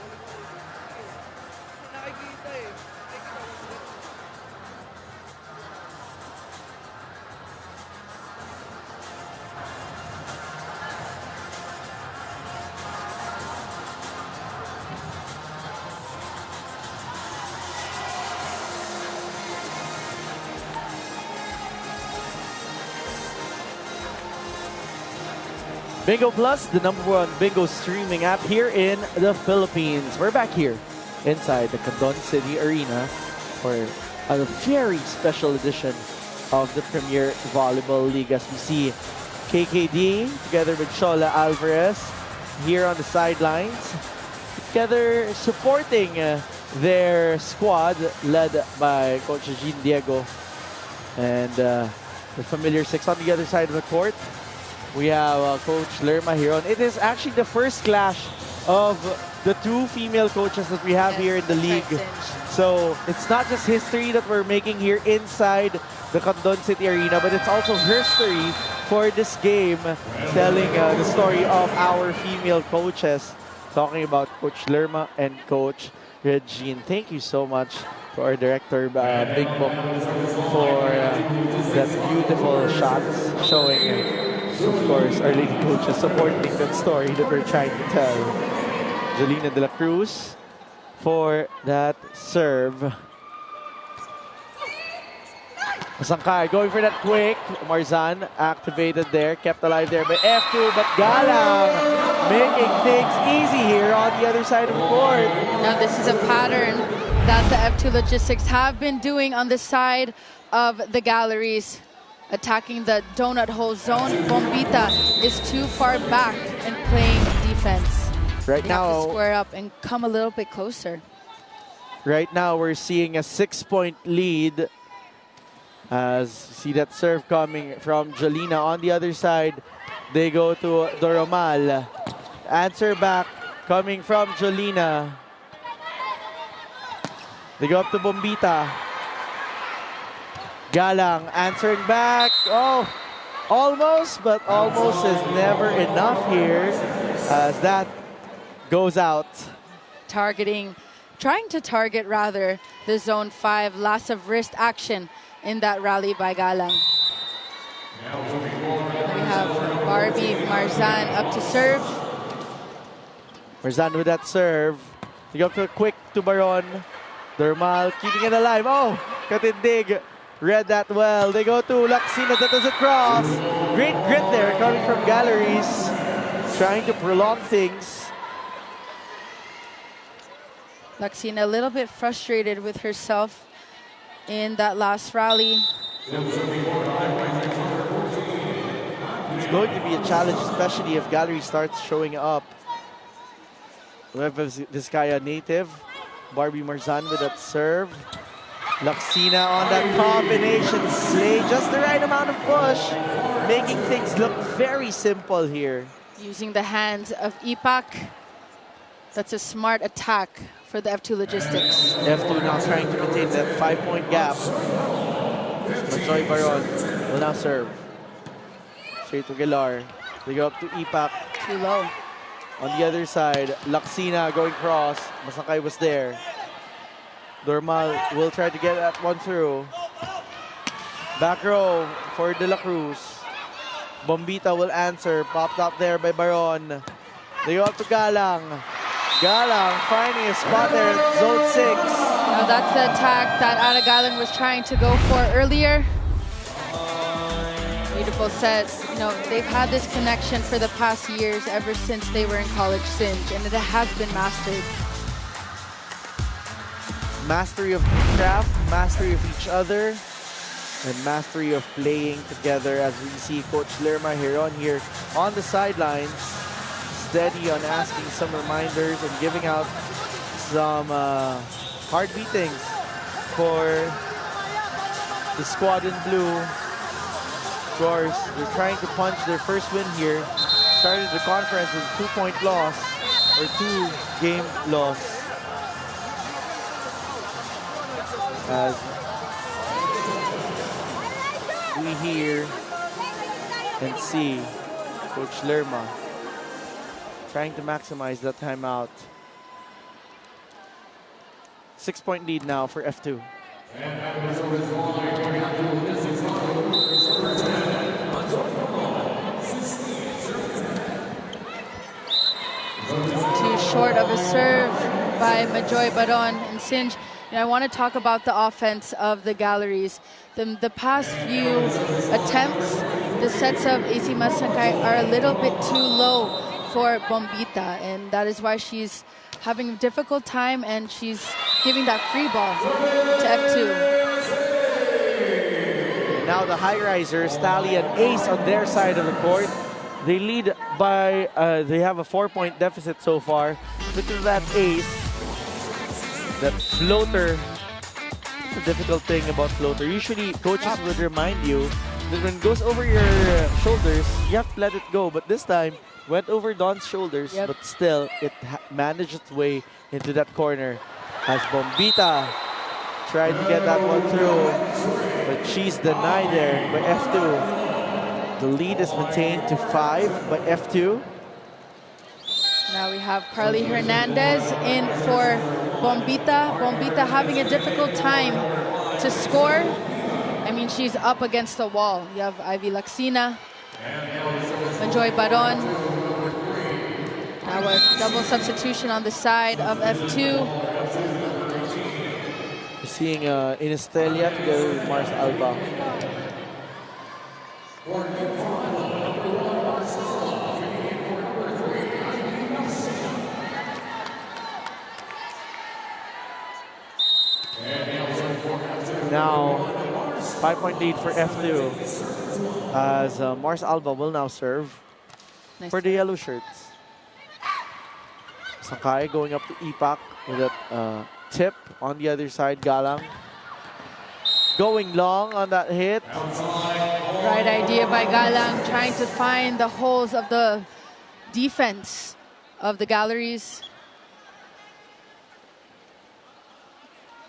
Nakikita eh. Bingo Plus, the #1 bingo streaming app here in the Philippines. We're back here inside the Condon City Arena for a very special edition of the Premier Volleyball League. As we see KKD together with Shola Alvarez here on the sidelines, together supporting their squad led by Coach Jean Diego and the familiar 6 on the other side of the court. We have Coach Lerma here on. It is actually the first clash of the 2 female coaches that we have here in the league. So it's not just history that we're making here inside the Condon City Arena, but it's also history for this game, telling the story of our female coaches. Talking about Coach Lerma and Coach Regine. Thank you so much to our director, Big Book, for that beautiful shots showing of course, our lady coaches supporting that story that we're trying to tell. Jolina de la Cruz for that serve. Masangkay going for that quick. Marzan activated there, kept alive there by F2, but Galang making things easy here on the other side of the court. Now this is a pattern that the F2 Logistics have been doing on the side of the Galleries. Attacking the donut hole zone. Bombita is too far back and playing defense. Right They have to now, square up and come a little bit closer. right now we're seeing a 6-point lead. As see that serve coming from Jolina on the other side. They go to Doromal. Answer back coming from Jolina. They go up to Bombita. Galang answering back. Oh, almost, but almost is never enough here as that goes out. Trying to target rather the zone 5. Loss of wrist action in that rally by Galang. We have Barbie Marzan up to serve. Marzan with that serve. They go up to a quick to Baron. Dermal keeping it alive. Oh, Katindig. Read that well. They go to Laksina. That does a cross. Great grit there coming from Galleries. Trying to prolong things. Laksina a little bit frustrated with herself in that last rally. It's going to be a challenge, especially if Gallery starts showing up. We have Vizcaya native. Barbie Marzan with that serve. Laksina on that combination slay. Just the right amount of push. Making things look very simple here. Using the hands of Ipak That's a smart attack for the F2 Logistics. F2 now trying to maintain that 5-point gap. Joy Baron will now serve. Straight to Galar. They go up to Ipak. Too low. On the other side, Laksina going cross. Masangkay was there. Dormal will try to get that one through. Back row for De La Cruz. Bombita will answer. Popped up there by Baron. They go up to Galang. Galang finding a spot there at zone 6. Now that's the attack that Ada Galang was trying to go for earlier. Beautiful set. You know, they've had this connection for the past years, ever since they were in College Sinj, and it has been mastered. Mastery of craft, mastery of each other, and mastery of playing together, as we see Coach Lerma here on the sidelines, steady on asking some reminders and giving out some hard beatings for the squad in blue. Of course, they're trying to punch their first win here. Started the conference with a 2-point loss, or 2-game loss. As we hear and see Coach Lerma trying to maximize that timeout. 6-point lead now for F2. Too short of a serve by Majoy Baron and Sinj. And I want to talk about the offense of the Galleries. The past few attempts, the sets of AC Masangkay are a little bit too low for Bombita, and that is why she's having a difficult time, and she's giving that free ball to F2. Now the Highrisers tally an ace on their side of the court. They lead by, they have a 4-point deficit so far. Look at that ace. That floater. It's a difficult thing about floater. Usually coaches would remind you that when it goes over your shoulders, you have to let it go. But this time, went over Don's shoulders, but still, it managed its way into that corner. As Bombita tried to get that one through, but she's denied there by F2. The lead is maintained to 5 by F2. Now we have Carly Hernandez in for Bombita. Bombita having a difficult time to score. I mean, she's up against the wall. You have Ivy Laksina, Manjoy Baron. Now a double substitution on the side of F2. We're seeing Inestelia together with Mars Alba. Now, 5-point lead for F2 as Mars Alba will now serve for the yellow shirts. Sakai going up to Ipak with a tip on the other side. Galang going long on that hit. Right idea by Galang, trying to find the holes of the defense of the Galleries.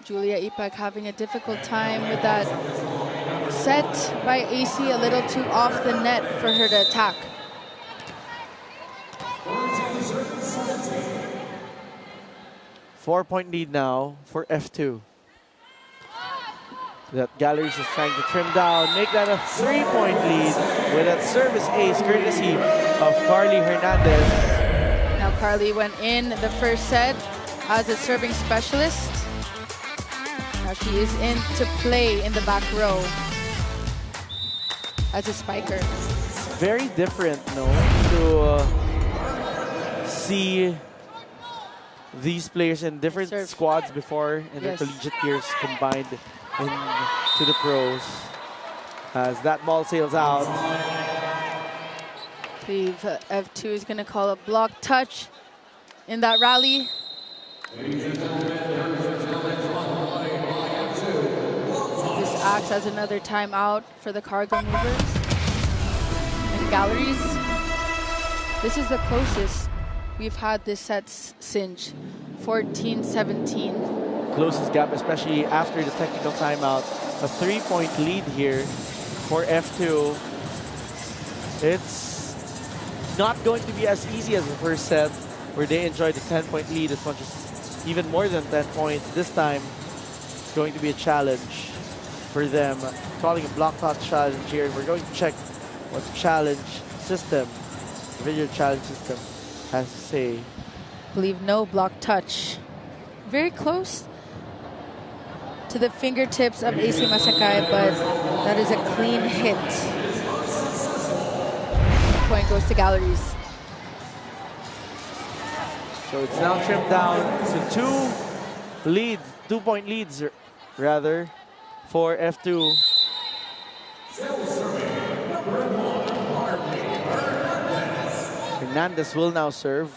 Julia Ipak having a difficult time with that set by AC, a little too off the net for her to attack. Four-point lead now for F2. That Galleries is trying to trim down, make that a 3-point lead with that service ace courtesy of Carly Hernandez. Now Carly went in the first set as a serving specialist. Now she is in to play in the back row as a spiker. Very different, no, to see these players in different squads before in their collegiate years combined into the pros. As that ball sails out. I believe F2 is going to call a block touch in that rally. This acts as another timeout for the cargo movers and Galleries. This is the closest we've had this set cinch. 14-17. Closest gap, especially after the technical timeout. A 3-point lead here for F2. It's not going to be as easy as the first set, where they enjoyed the 10-point lead as much as even more than 10 points. This time, it's going to be a challenge for them. Calling a block touch challenge here. We're going to check what the challenge system, the video challenge system, has to say. Believe no block touch. Very close to the fingertips of AC Masakai, but that is a clean hit. Point goes to Galleries. So it's now trimmed down to 2-point leads rather, for F2. Hernandez will now serve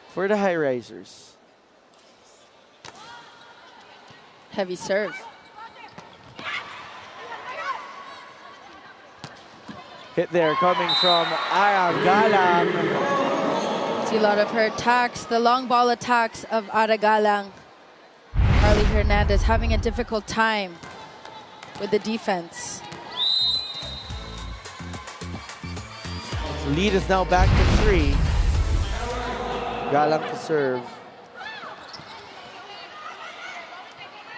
for the Highrisers. Heavy serve. Hit there coming from Aragalang. See a lot of her attacks, the long ball attacks of Aragalang. Harley Hernandez having a difficult time with the defense. The lead is now back to 3. Galang to serve.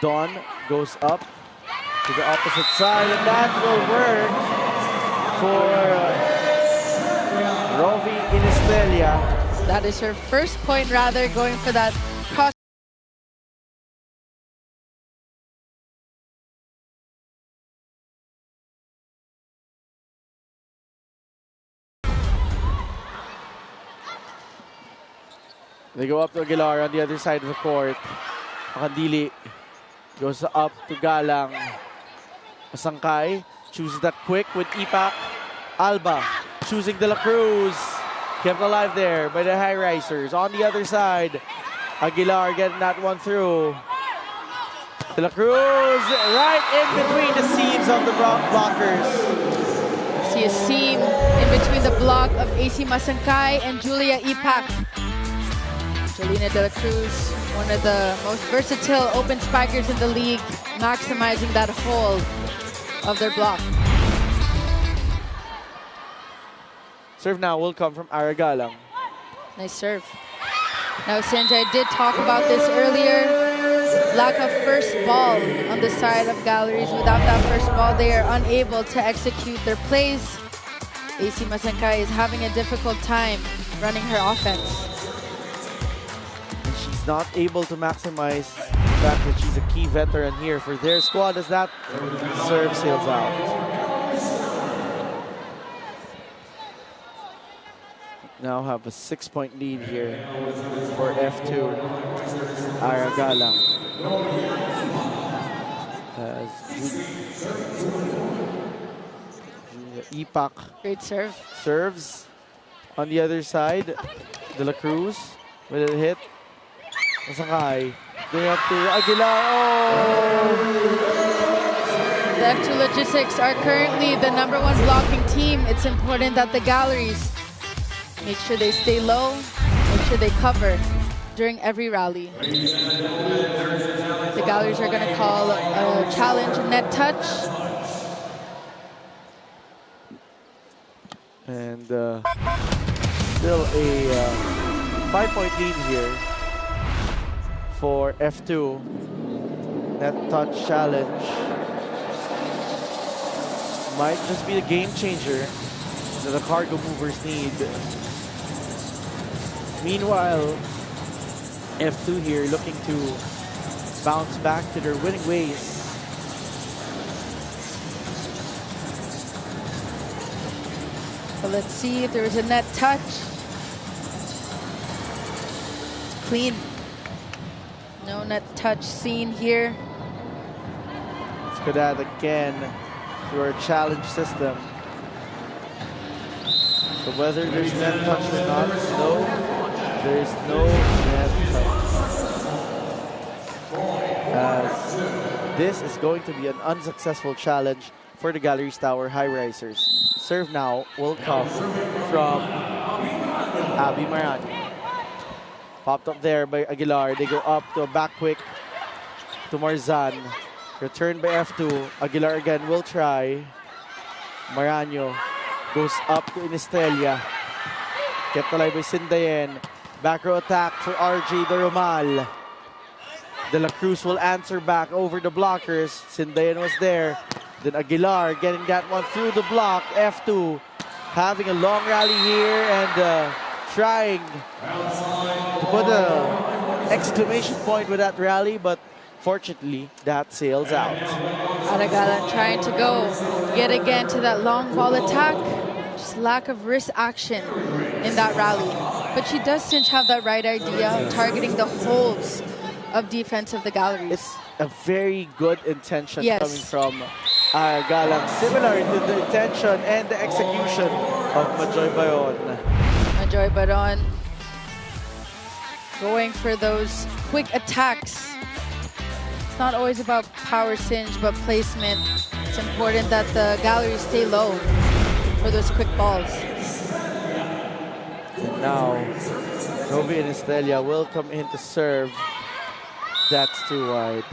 Dawn goes up to the opposite side, and that will work for Rovi Inistelia. That is her first point, rather, going for that cross. They go up to Aguilar on the other side of the court. Makandili goes up to Galang. Masangkay chooses that quick with Ipak. Alba choosing De La Cruz. Kept alive there by the Highrisers. On the other side, Aguilar getting that one through. De La Cruz right in between the seams of the blockers. See a seam in between the block of AC Masangkay and Julia Ipak. Jolina De La Cruz, one of the most versatile open spikers in the league, maximizing that hold of their block. Serve now will come from Aragalang. Nice serve. Now, Sanjay did talk about this earlier. Lack of first ball on the side of Galleries. Without that first ball, they are unable to execute their plays. AC Masangkay is having a difficult time running her offense. She's not able to maximize the fact that she's a key veteran here for their squad as that serve sails out. Now have a 6-point lead here for F2. Aragalang. Ipak Great serve. serves. On the other side, De La Cruz with a hit. Masangkay going up to Aguilar. Oh! The F2 Logistics are currently the #1 blocking team. It's important that the Galleries make sure they stay low, make sure they cover during every rally. The Galleries are going to call a challenge net touch. And still a 5-point lead here for F2. Net touch challenge might just be a game changer that the cargo movers need. Meanwhile, F2 here looking to bounce back to their winning ways. So let's see if there was a net touch. Clean. No net touch seen here. Let's go that again through our challenge system. So whether there's net touch or not, no, there's no net touch. As this is going to be an unsuccessful challenge for the Galeries Tower Highrisers. Serve now will come from Abby Marani. Popped up there by Aguilar. They go up to a back quick to Marzan. Returned by F2. Aguilar again will try. Marano goes up to Inestrella. Kept alive by Sindayen. Back row attack for RJ Doromal. De La Cruz will answer back over the blockers. Sindayen was there. Then Aguilar getting that one through the block. F2 having a long rally here and trying to put an exclamation point with that rally, but fortunately that sails out. Aragalan trying to go yet again to that long ball attack. Just lack of wrist action in that rally. But she does seem to have that right idea, targeting the holes of defense of the Galleries. It's a very good intention Yes. coming from Galang, similar to the intention and the execution of Majoy Bayon. Majoy Baron going for those quick attacks. It's not always about power singe, but placement. It's important that the Galleries stay low for those quick balls. And now, Novi and Estrella will come in to serve. That's too wide.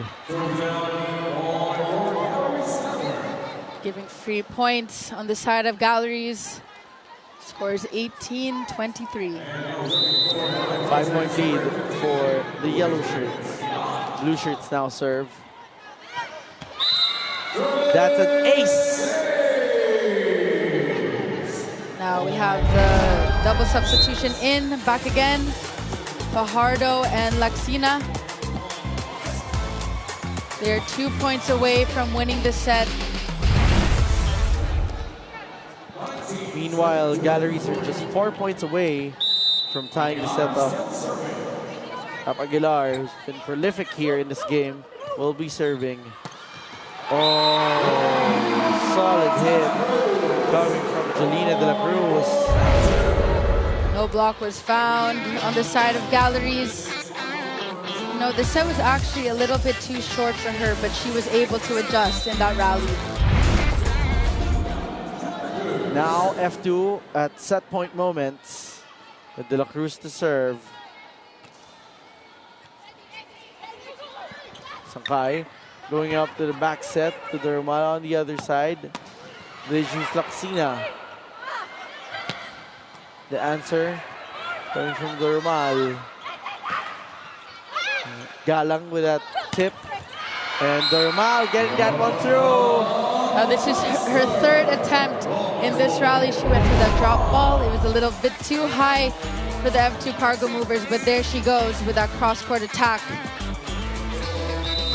Giving free points on the side of Galleries. Scores 18-23. 5-point lead for the yellow shirts. Blue shirts now serve. That's an ace! Now we have the double substitution in, back again. Fajardo and Laxina. They're 2 points away from winning the set. Meanwhile, Galleries are just 4 points away from tying the set up. Aguilar, who's been prolific here in this game, will be serving. Oh, solid hit coming from Jelena de la Cruz. No block was found on the side of Galleries. No, the set was actually a little bit too short for her, but she was able to adjust in that rally. Now F2 at set point moments with De La Cruz to serve. Sankay going up to the back set to the Romala on the other side. They choose Laxina. The answer coming from the Romal. Galang with that tip. And Dormal getting that one through. Now this is her third attempt in this rally. She went for that drop ball. It was a little bit too high for the F2 cargo movers, but there she goes with that cross-court attack.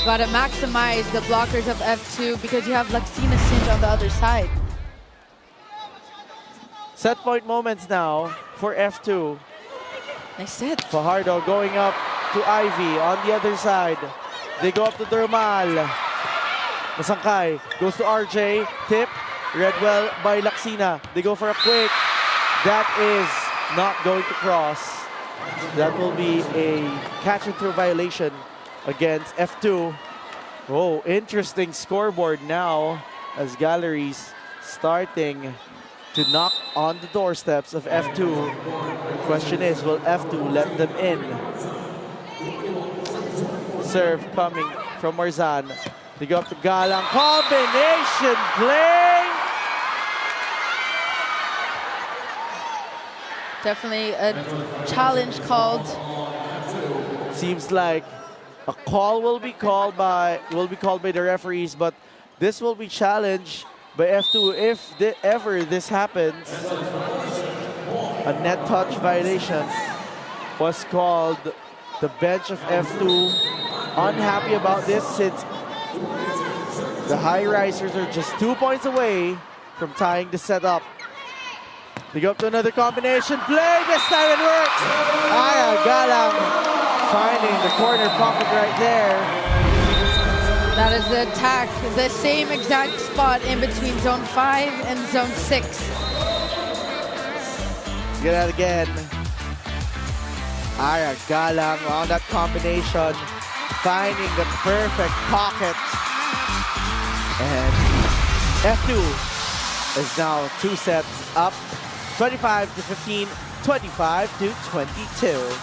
Got to maximize the blockers of F2 because you have Laxina Sinj on the other side. Set point moments now for F2. Nice set. Fajardo going up to Ivy on the other side. They go up to Dermal. Masangkay goes to RJ. Tip. Read well by Laxina. They go for a quick. That is not going to cross. That will be a catch and throw violation against F2. Oh, interesting scoreboard now as Galleries starting to knock on the doorsteps of F2. The question is, will F2 let them in? Serve coming from Marzan. They go up to Galang. Combination play! Definitely a challenge called. Seems like a call will be called by the referees, but this will be challenged by F2 if ever this happens. A net touch violation was called. The bench of F2 unhappy about this since the Highrisers are just 2 points away from tying the setup. They go up to another combination play. This time it works. Aya Galang finding the corner pocket right there. That is the attack, the same exact spot in between zone 5 and zone 6. Get that again. Aya Galang on that combination, finding the perfect pocket. And F2 is now 2 sets up, 25-15, 25-22.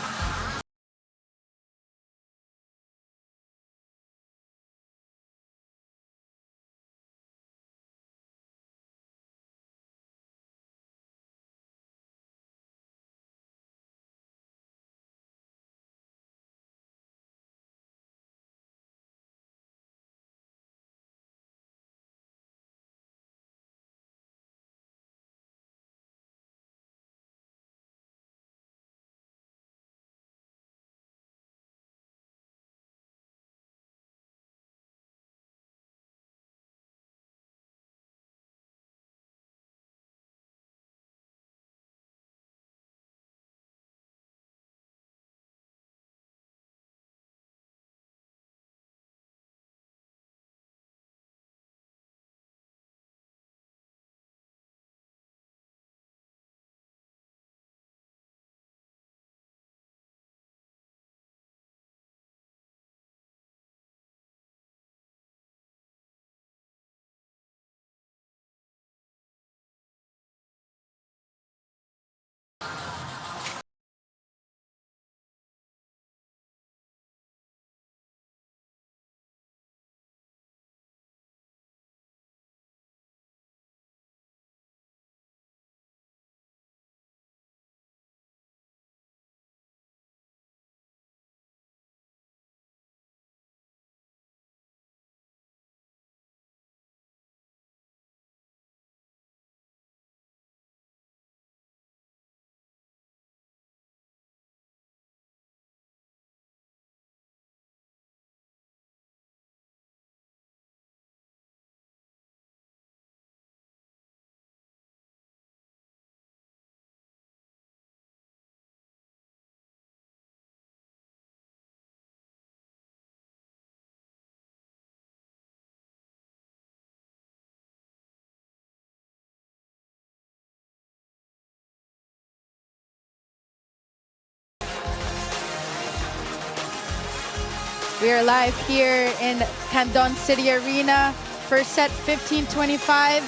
We are live here in Candon City Arena. First set 15-25,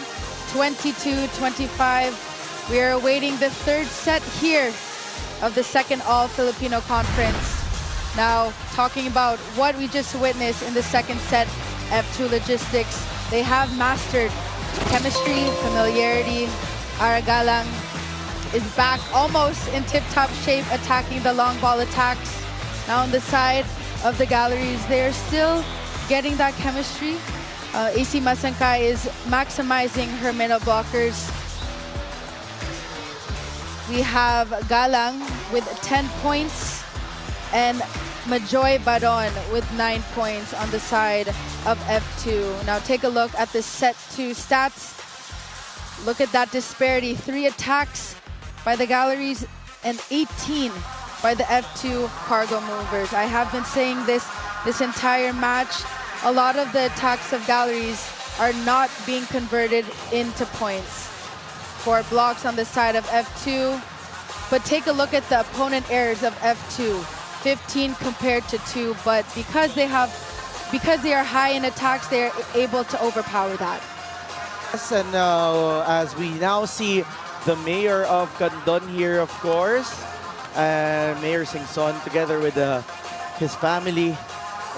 22-25. We are awaiting the third set here of the second All-Filipino Conference. Now, talking about what we just witnessed in the second set, F2 Logistics, they have mastered chemistry, familiarity. Aragalang is back almost in tip-top shape, attacking the long ball attacks. Now on the side of the Galleries, they're still getting that chemistry. AC Masankai is maximizing her middle blockers. We have Galang with 10 points and Majoy Baron with 9 points on the side of F2. Now take a look at the set 2 stats. Look at that disparity. 3 attacks by the Galleries and 18 by the F2 Cargo Movers. I have been saying this entire match. A lot of the attacks of Galleries are not being converted into points. 4 blocks on the side of F2. But take a look at the opponent errors of F2. 15 compared to 2, but because they are high in attacks, they are able to overpower that. Yes, and as we now see the mayor of Candon here, of course, Mayor Singson, together with his family,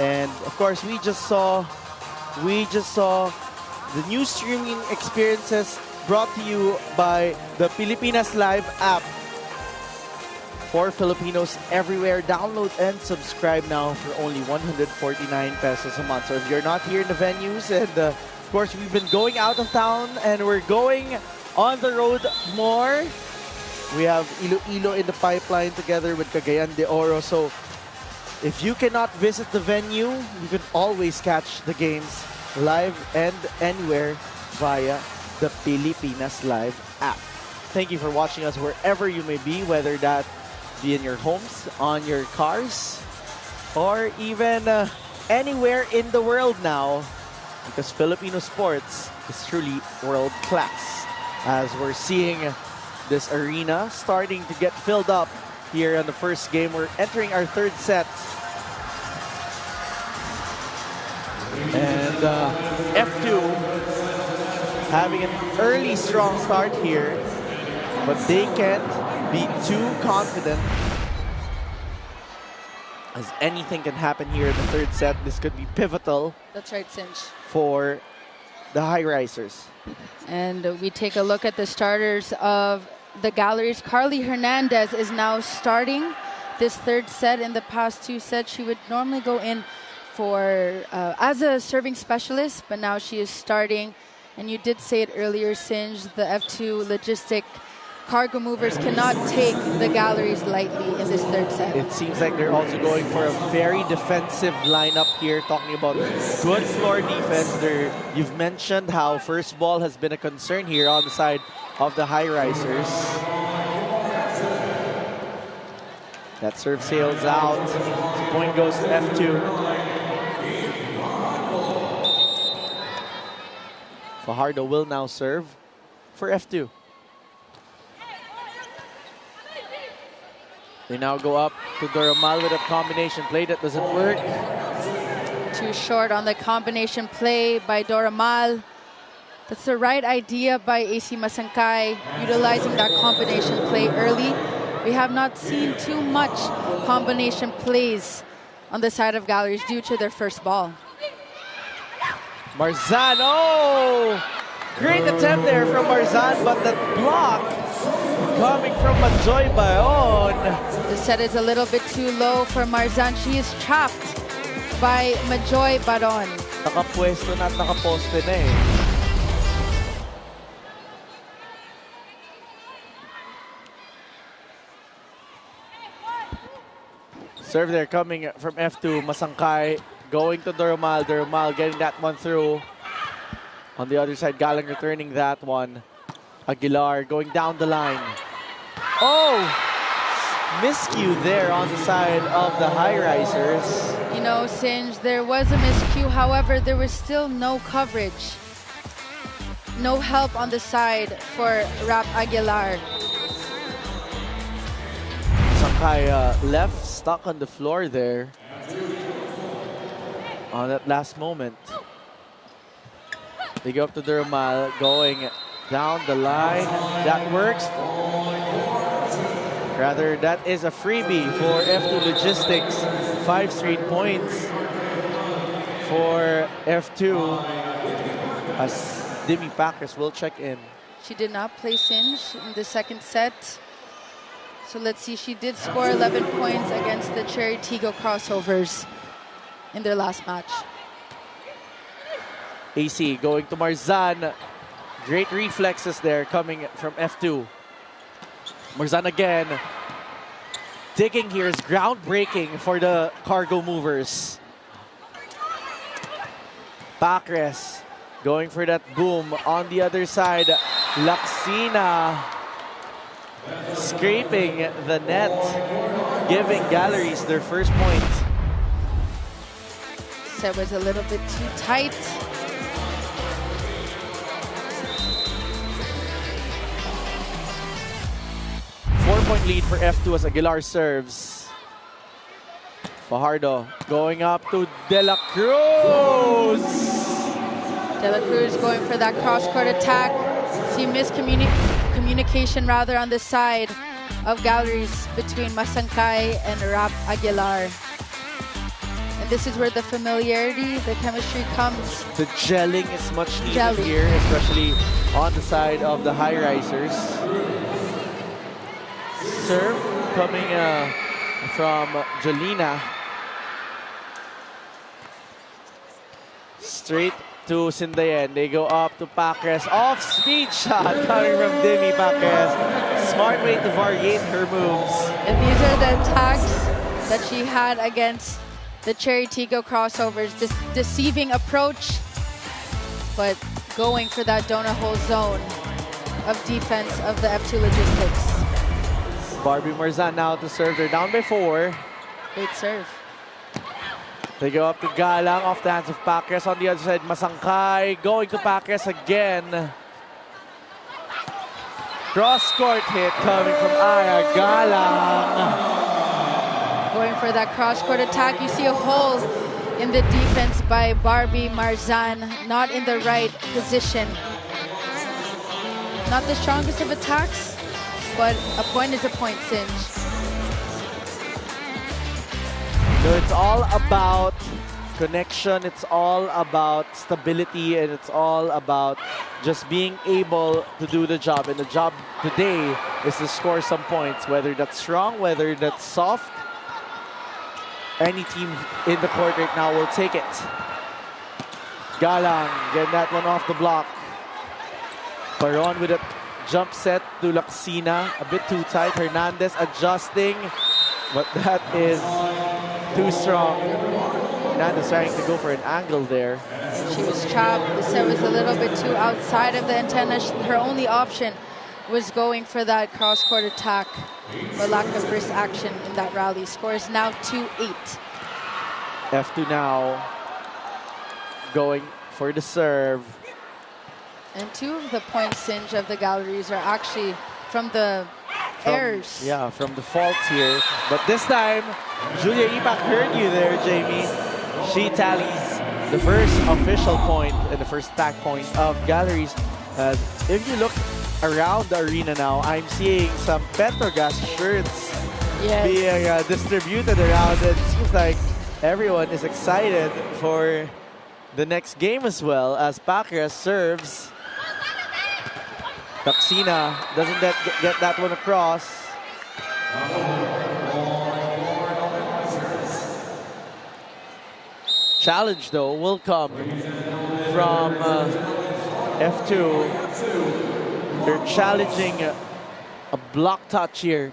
and of course we just saw the new streaming experiences brought to you by the Pilipinas Live app. For Filipinos everywhere, download and subscribe now for only 149 pesos a month. So if you're not here in the venues, and of course we've been going out of town and we're going on the road more. We have Iloilo in the pipeline together with Cagayan de Oro. So if you cannot visit the venue, you can always catch the games live and anywhere via the Pilipinas Live app. Thank you for watching us wherever you may be, whether that be in your homes, on your cars, or even anywhere in the world now, because Filipino sports is truly world class. As we're seeing this arena starting to get filled up here on the first game. We're entering our third set. And F2 having an early strong start here, but they can't be too confident, as anything can happen here in the third set. This could be pivotal. That's right, Cinch. For the Highrisers. And we take a look at the starters of the Galleries. Carly Hernandez is now starting this third set. In the past 2 sets, she would normally go in for as a serving specialist, but now she is starting. And you did say it earlier, Singe, the F2 Logistic Cargo Movers cannot take the Galleries lightly in this third set. It seems like they're also going for a very defensive lineup here, talking about good floor defense. You've mentioned how first ball has been a concern here on the side of the Highrisers. That serve sails out. The point goes to F2. Fajardo will now serve for F2. They now go up to Doromal with a combination play that doesn't work. Too short on the combination play by Doromal. That's the right idea by AC Masankai, utilizing that combination play early. We have not seen too much combination plays on the side of Galleries due to their first ball. Marzan, oh! Great attempt there from Marzan, but that block coming from Majoy Bayon. The set is a little bit too low for Marzan. She is trapped by Majoy Baron. Nakapwesto na at nakaposte na eh. Serve there coming from F2, Masangkay going to Doromal. Doromal getting that one through. On the other side, Galang returning that one. Aguilar going down the line. Oh! Miscue there on the side of the Highrisers. You know, Singe, there was a miscue. However, there was still no coverage. No help on the side for Rap Aguilar. Sangkay left stuck on the floor there. on that last moment. They go up to Durmal, going down the line. That works. Rather, that is a freebie for F2 Logistics. 5 straight points for F2 as Demi Packers will check in. She did not play Singe in the second set. So let's see, she did score 11 points against the Cherry Tigo Crossovers in their last match. AC going to Marzan. Great reflexes there coming from F2. Marzan again. Digging here is groundbreaking for the cargo movers. Packres going for that boom on the other side. Laksina scraping the net, giving Galleries their first point. Set was a little bit too tight. Four-point lead for F2 as Aguilar serves. Fajardo going up to De La Cruz. De La Cruz going for that cross-court attack. See miscommunication rather on the side of Galleries between Masankay and Rap Aguilar. And this is where the familiarity, the chemistry comes. The gelling is much needed here, especially on the side of the Highrisers. Serve coming from Jolina. Straight to Sindayen. They go up to Packres. Off-speed shot coming from Demi Packres. Smart way to variate her moves. And these are the attacks that she had against the Cherry Tigo Crossovers. This deceiving approach, but going for that donut hole zone of defense of the F2 Logistics. Barbie Marzan now to serve. They're down by 4. Great serve. They go up to Galang off the hands of Packres. On the other side, Masankay going to Packres again. Cross-court hit coming from Aya Galang. Going for that cross-court attack. You see a hole in the defense by Barbie Marzan. Not in the right position. Not the strongest of attacks, but a point is a point, Singe. So it's all about connection, it's all about stability, and it's all about just being able to do the job. And the job today is to score some points, whether that's strong, whether that's soft. Any team in the court right now will take it. Galang getting that one off the block. Baron with a jump set to Laksina. A bit too tight. Hernandez adjusting. But that is too strong. Hernandez trying to go for an angle there. She was trapped. The set was a little bit too outside of the antenna. Her only option was going for that cross-court attack. But lack of wrist action in that rally. Scores now 2-8. F2 now going for the serve. And 2 of the points, Singe, of the Galleries are actually from the errors. Yeah, from the faults here. But this time, Julia Ipak heard you there, Jamie. She tallies the first official point and the first attack point of Galleries. If you look around the arena now, I'm seeing some Petrogas shirts being distributed around. It seems like everyone is excited for the next game as well, as Packres serves. Laksina doesn't get that one across. Challenge though will come from F2. They're challenging a block touch here.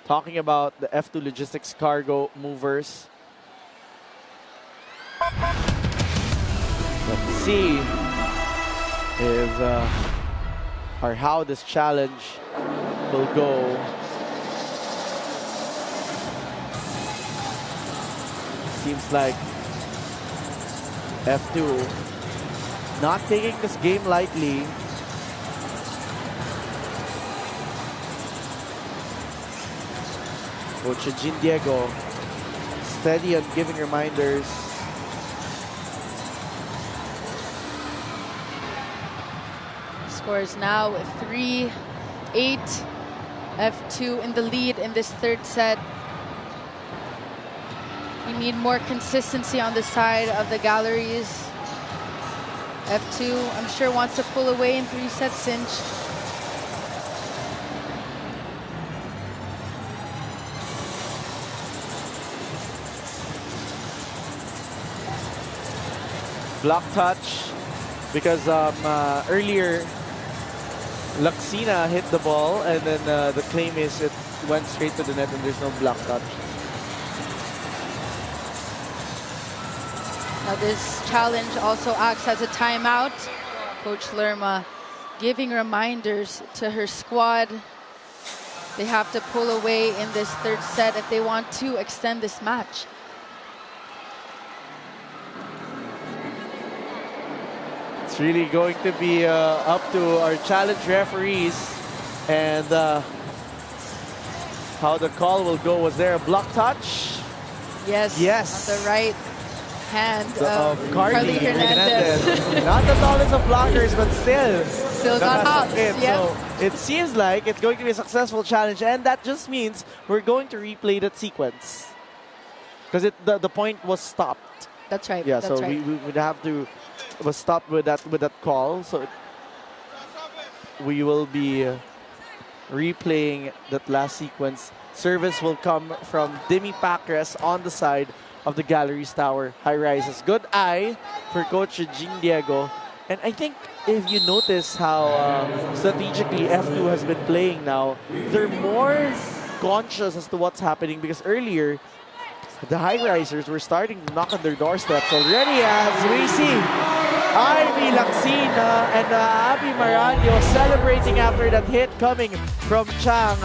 Talking about the F2 Logistics cargo movers. Let's see if or how this challenge will go. Seems like F2 not taking this game lightly. Coach Jean Diego steady on giving reminders. score is now 3-8. F2 in the lead in this third set. We need more consistency on the side of the Galleries. F2, I'm sure, wants to pull away in 3 sets cinch. Block touch because earlier Laksina hit the ball and then the claim is it went straight to the net and there's no block touch. Now this challenge also acts as a timeout. Coach Lerma giving reminders to her squad. They have to pull away in this third set if they want to extend this match. It's really going to be up to our challenge referees and how the call will go. Was there a block touch? Yes. Yes. On the right hand of Carly Hernandez. Not the tallest of blockers, but still. Still got hops. Yep. Yep. So it seems like it's going to be a successful challenge, and that just means we're going to replay that sequence because the point was stopped. That's right. Yeah, That's so right. we would have to was stopped with that call. So we will be replaying that last sequence. Service will come from Demi Pacres on the side of the Galeries Tower Highrisers. Good eye for Coach Jean Diego. And I think if you notice how strategically F2 has been playing now, they're more conscious as to what's happening because earlier the Highrisers were starting to knock on their doorsteps already as we see Ivy Laksina and Abby Maranyo celebrating after that hit coming from Chang.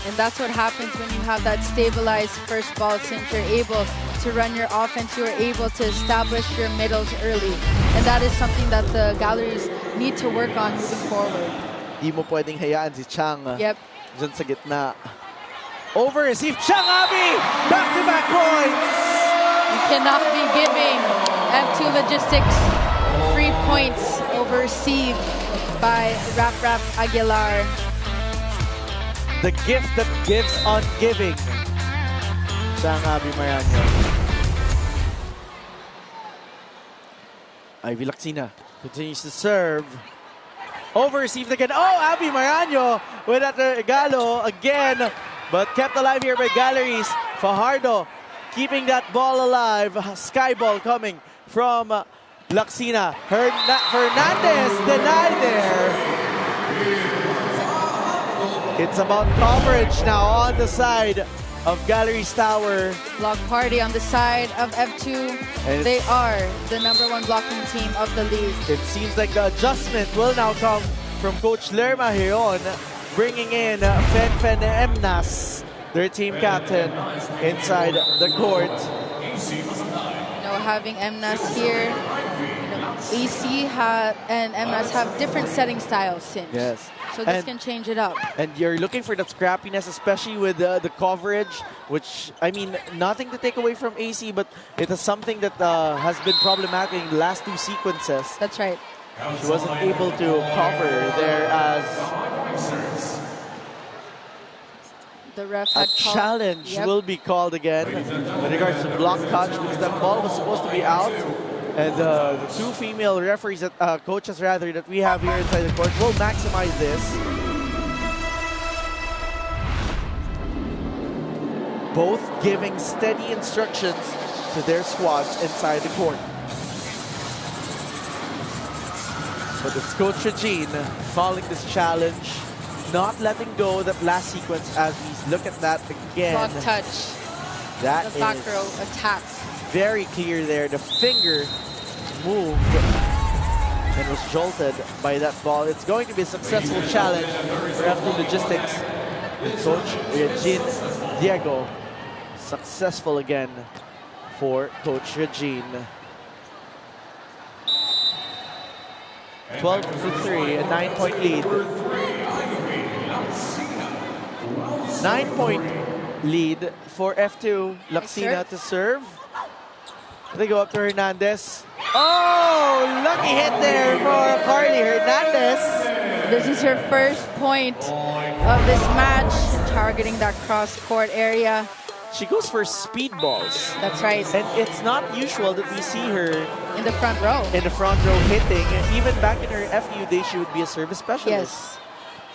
And that's what happens when you have that stabilized first ball, since you're able to run your offense, you're able to establish your middles early. And that is something that the Galleries need to work on moving forward. Di mo pwedeng hayaan si Chang Yep. dyan sa gitna. Over receive Chang Abby! Back-to-back points! You cannot be giving F2 Logistics free points over receive by Rap Aguilar. The gift that gives on giving. Chang Abby Maranyo. Ivy Laksina continues to serve. Over received again. Oh, Abby Maranyo with that regalo again. But kept alive here by Galleries. Fajardo keeping that ball alive. Sky ball coming from Laksina. Hernandez denied there. It's about coverage now on the side of Galeries Tower. Block party on the side of F2. And they are the #1 blocking team of the league. It seems like the adjustment will now come from Coach Lerma Heron, bringing in Fen Emnas, their team captain, inside the court. Having Emnas here, AC and Emnas have different setting styles, Cinch. Yes. So this can change it up. And you're looking for that scrappiness, especially with the coverage, which, I mean, nothing to take away from AC, but it is something that has been problematic in the last 2 sequences. That's right. She wasn't able to cover there as the ref a had called. challenge will be called again with regards to block touch because that ball was supposed to be out. And the 2 female referees, coaches rather, that we have here inside the court will maximize this. Both giving steady instructions to their squads inside the court. But it's Coach Regine calling this challenge, not letting go that last sequence as we look at that again. Block touch. That the back is row attack. very clear there. The finger moved and was jolted by that ball. It's going to be a successful challenge for F2 Logistics. Coach Regine Diego, successful again for Coach Regine. 12-3, a 9-point lead. 9-point lead for F2. Laksina to serve. They go up to Hernandez. Oh, lucky hit there for Carly Hernandez. This is her first point of this match, targeting that cross-court area. She goes for speed balls. That's right. And it's not usual that we see her In the front row. in the front row hitting. And even back in her FU days, she would be a service specialist. Yes.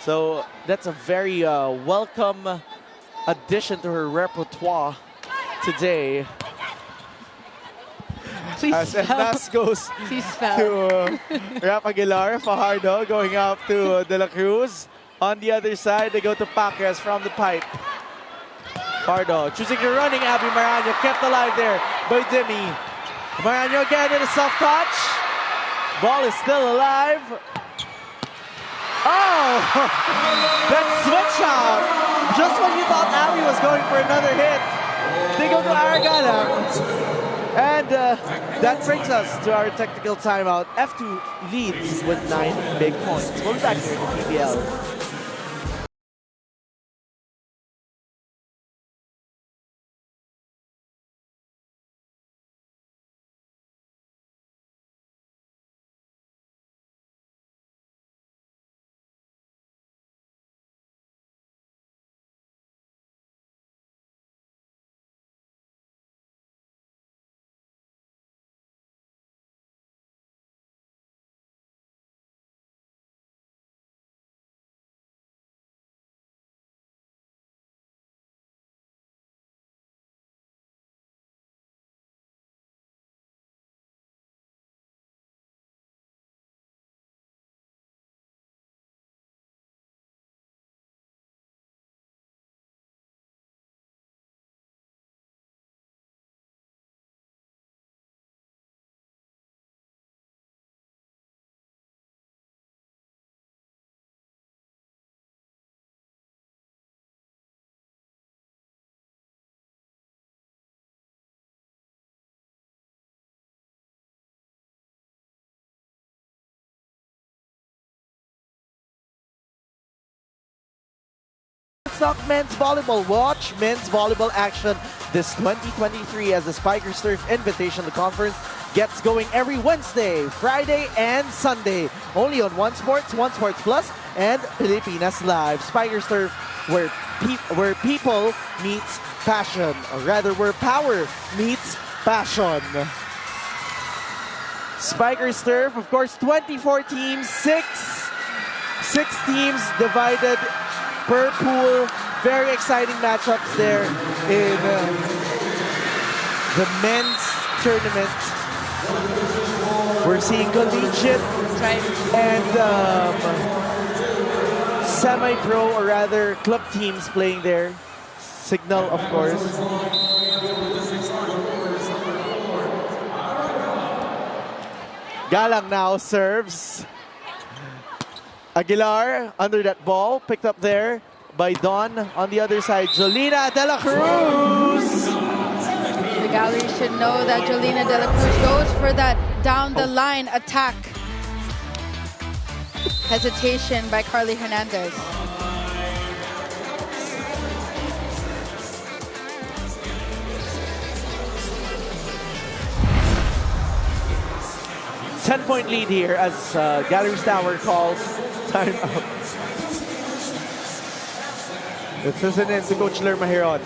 So that's a very welcome addition to her repertoire today. Please As foul. Nas goes Please foul. to Rap Aguilar, Fajardo going up to De La Cruz. On the other side, they go to Pacres from the pipe. Fajardo choosing the running Abby Marano, kept alive there by Demi. Marano again in a soft touch. Ball is still alive. Oh! That switch out! Just when you thought Abby was going for another hit, they go to Aragana. And that brings us to our technical timeout. F2 leads with 9 big points. We'll be back here in the PVL. Stock men's volleyball. Watch men's volleyball action this 2023 as the Spikers Turf Invitational Conference gets going every Wednesday, Friday, and Sunday. Only on One Sports Plus, and Pilipinas Live. Spikers Turf, where people meets passion, or rather where power meets passion. Spikers Turf, of course, 24 teams, six teams divided per pool. Very exciting matchups there in the men's tournament. We're seeing collegiate and semi-pro, or rather club teams playing there. Signal, of course. Galang now serves. Aguilar under that ball, picked up there by Don. On the other side, Jolina De La Cruz. The gallery should know that Jolina De La Cruz goes for that down the line attack. Hesitation by Carly Hernandez. Ten-point lead here as Galeries Tower calls timeout. Let's listen in to Coach Lerma Heron.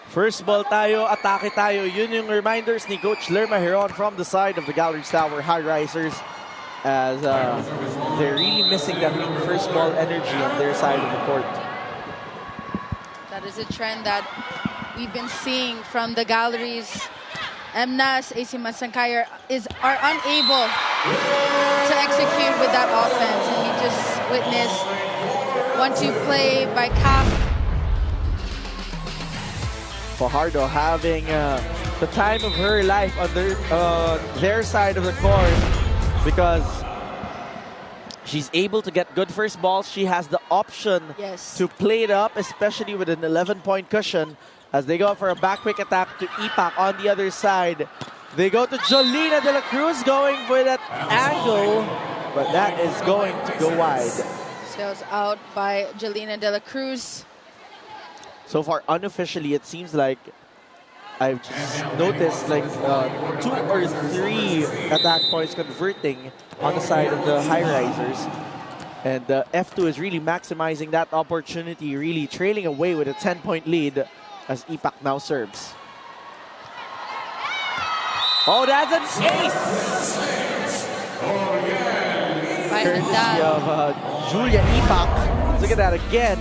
First ball tayo, atake tayo. Yun yung reminders ni Coach Lerma Heron from the side of the Galeries Tower Highrisers, as they're really missing that first ball energy on their side of the court. That is a trend that we've been seeing from the galleries. MNAS, AC Masankay are unable to execute with that offense. And we just witnessed 1-2 play by CAF. Fajardo having the time of her life on their side of the court, because she's able to get good first balls. She has the option Yes. to play it up, especially with an 11-point cushion. as they go for a back quick attack to Ipak on the other side. They go to Jolina De La Cruz going for that angle, but that is going to go wide. Sails out by Jolina De La Cruz. So far, unofficially, it seems like I've just noticed like 2 or 3 attack points converting on the side of the Highrisers. And F2 is really maximizing that opportunity, really trailing away with a 10-point lead as Ipak now serves. Oh, that's an ace! By Courtesy Andal. of Julia Ipak. Look at that again.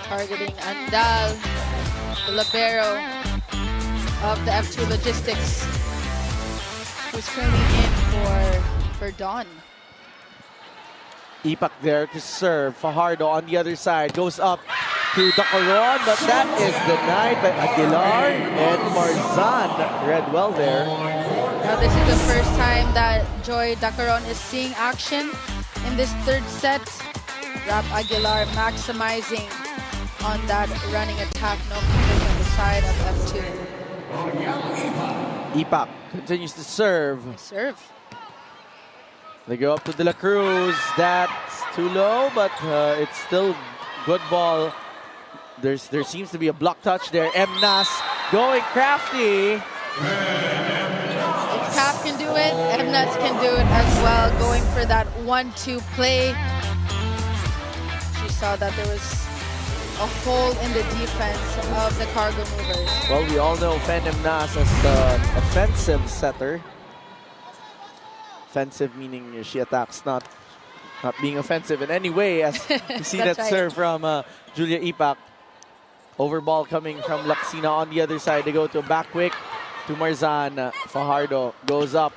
Targeting Andal, the libero of the F2 Logistics, who's currently in for Dawn. Ipak there to serve. Fajardo on the other side goes up to Dacaron, but that is denied by Aguilar, and Marzan read well there. Now this is the first time that Joy Dacaron is seeing action in this third set. Rap Aguilar maximizing on that running attack, no conversion on the side of F2. Ipak continues to serve. Serve. They go up to De La Cruz. That's too low, but it's still good ball. There seems to be a block touch there. Mnas going crafty. If Cap can do it, Mnas can do it as well. Going for that 1-2 play. She saw that there was a hole in the defense of the cargo movers. Well, we all know Fen Mnas as the offensive setter. Offensive meaning she attacks, not being offensive in any way, as you see that That's right. serve from Julia Ipak. Over ball coming from Laxina on the other side. They go to a back quick to Marzan. Fajardo goes up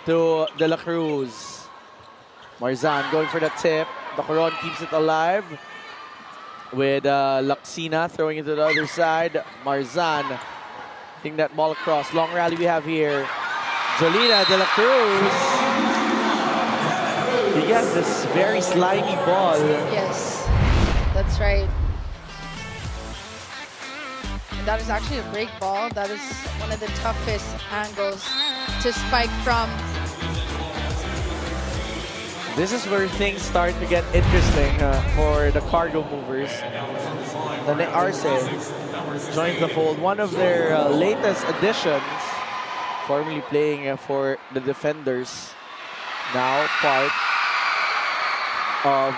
to De La Cruz. Marzan going for the tip. Dacaron keeps it alive with Laxina throwing it to the other side. Marzan hitting that ball across. Long rally we have here. Jolina De La Cruz. He has this very slimy ball. Yes, that's right. And that is actually a break ball. That is one of the toughest angles to spike from. This is where things start to get interesting for the cargo movers. The Arce joins the fold. One of their latest additions, formerly playing for the Defenders, now part of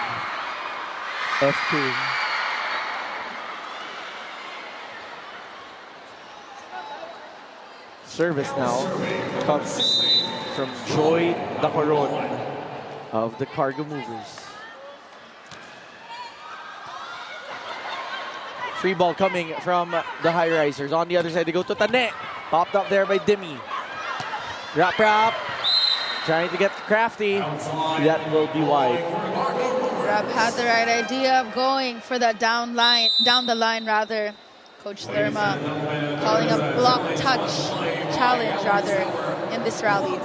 F2. Service now comes from Joy Dacaron of the cargo movers. Free ball coming from the Highrisers. On the other side, they go to Tane. Popped up there by Dimi. Rap. Trying to get crafty. That will be wide. Rap had the right idea of going for that down the line rather. Coach Lerma calling a block touch challenge rather in this rally.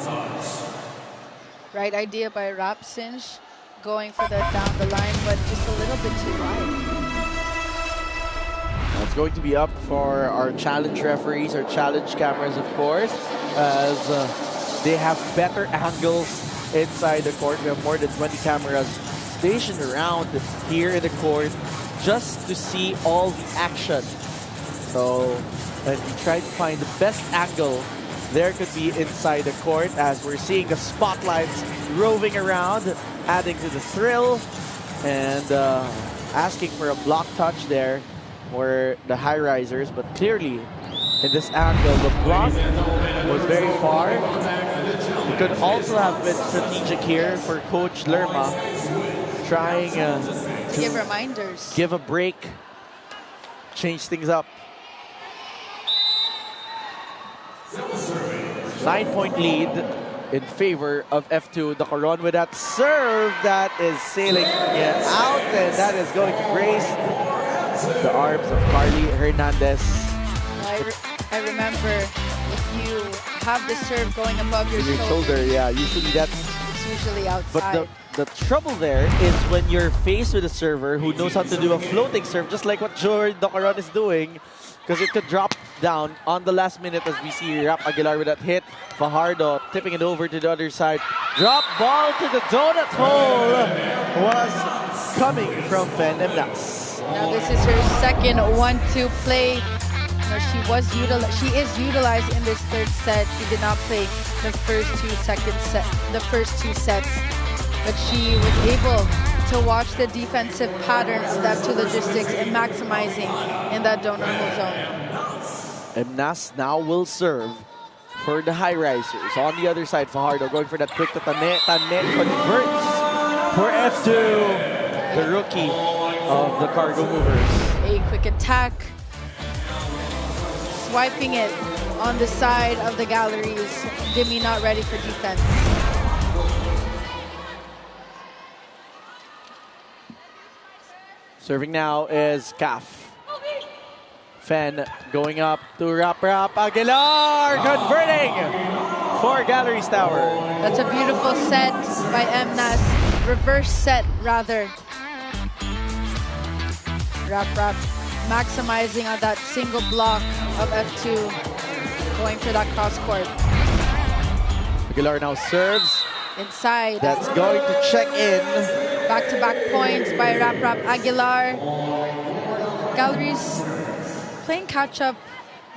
Right idea by Rap Singe, going for that down the line, but just a little bit too wide. It's going to be up for our challenge referees, our challenge cameras, of course, as they have better angles inside the court. We have more than 20 cameras stationed around here in the court just to see all the action. So, when we try to find the best angle, there could be inside the court, as we're seeing the spotlights roving around, adding to the thrill, and asking for a block touch there for the Highrisers. But clearly, in this angle, the block was very far. It could also have been strategic here for Coach Lerma, trying to Give reminders. give a break, change things up. 9-point lead in favor of F2. Dacaron with that serve that is sailing out, and that is going to grace the arms of Carly Hernandez. I remember if you have the serve going above your shoulder, Yeah, usually that's... it's usually But outside. The trouble there is when you're faced with a server who knows how to do a floating serve, just like what Jordan Docaron is doing, because it could drop down on the last minute as we see Rap Aguilar with that hit. Fajardo tipping it over to the other side. Drop ball to the donut hole was coming from Fen Emnas. Now this is her second 1-2 play. No, she is utilized in this third set. She did not play the first two sets, but she was able to watch the defensive pattern of that to logistics and maximizing in that donut hole zone. Emnas now will serve for the Highrisers. On the other side, Fajardo going for that quick to Tane. Tane converts for F2, the rookie of the Cargo Movers. A quick attack. Swiping it on the side of the Galleries. Demi not ready for defense. Serving now is Kaf. Fen going up to Rap Aguilar, converting for Galeries Tower. That's a beautiful set by Emnas. Reverse set, rather. Rap maximizing on that single block of F2, going for that cross court. Aguilar now serves. Inside. That's going to check in. Back-to-back points by Rap Aguilar. Galleries playing catch-up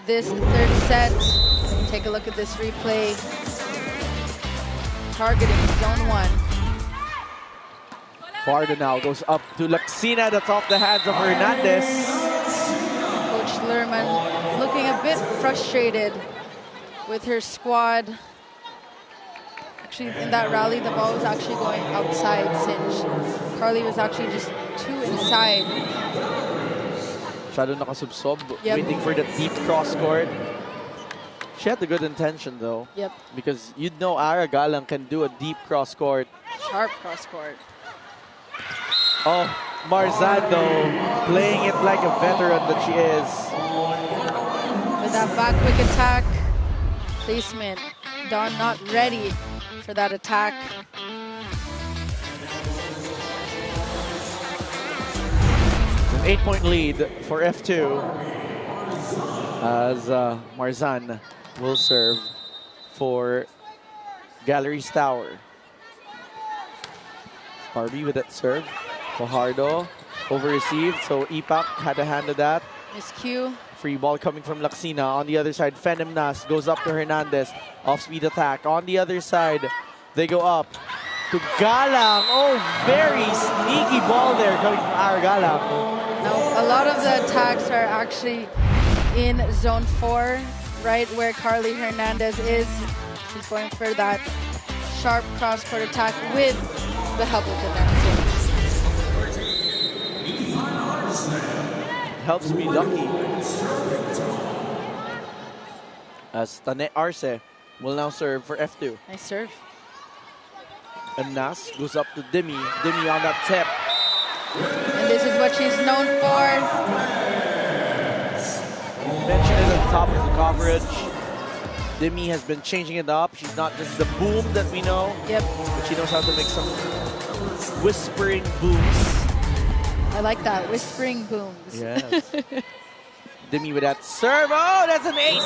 this third set. Take a look at this replay. Targeting zone 1. Fajardo now goes up to Laxina. That's off the hands of Hernandez. Coach Lerman looking a bit frustrated with her squad. Actually, in that rally, the ball was actually going outside since Carly was actually just too inside. Shadow nakasubsob, Yep. waiting for the deep cross court. She had the good intention though. Yep, Because you'd know Ara Galang can do a deep cross court. sharp cross court. Oh, Marzan though, playing it like a veteran that she is. With that back quick attack, placement. Dawn not ready for that attack. An 8-point lead for F2 as Marzan will serve for Galeries Tower. Barbie with that serve. Fajardo over received, so Ipak had a hand of that. Miss Q. Free ball coming from Laxina. On the other side, Fenemnas goes up to Hernandez. Off-speed attack. On the other side, they go up to Galang. Oh, very sneaky ball there coming from our Galang. Now, a lot of the attacks are actually in zone 4, right where Carly Hernandez is. She's going for that sharp cross-court attack with the help of the net. Helps me lucky. As Tane Arce will now serve for F2. Nice serve. And Nas goes up to Demi. Demi on that tip. And this is what she's known for. Mentioned it at the top of the coverage. Demi has been changing it up. She's not just the boom that we know. Yep. But she knows how to make some whispering booms. I like that. Whispering booms. Yes. Demi with that serve. Oh, that's an ace.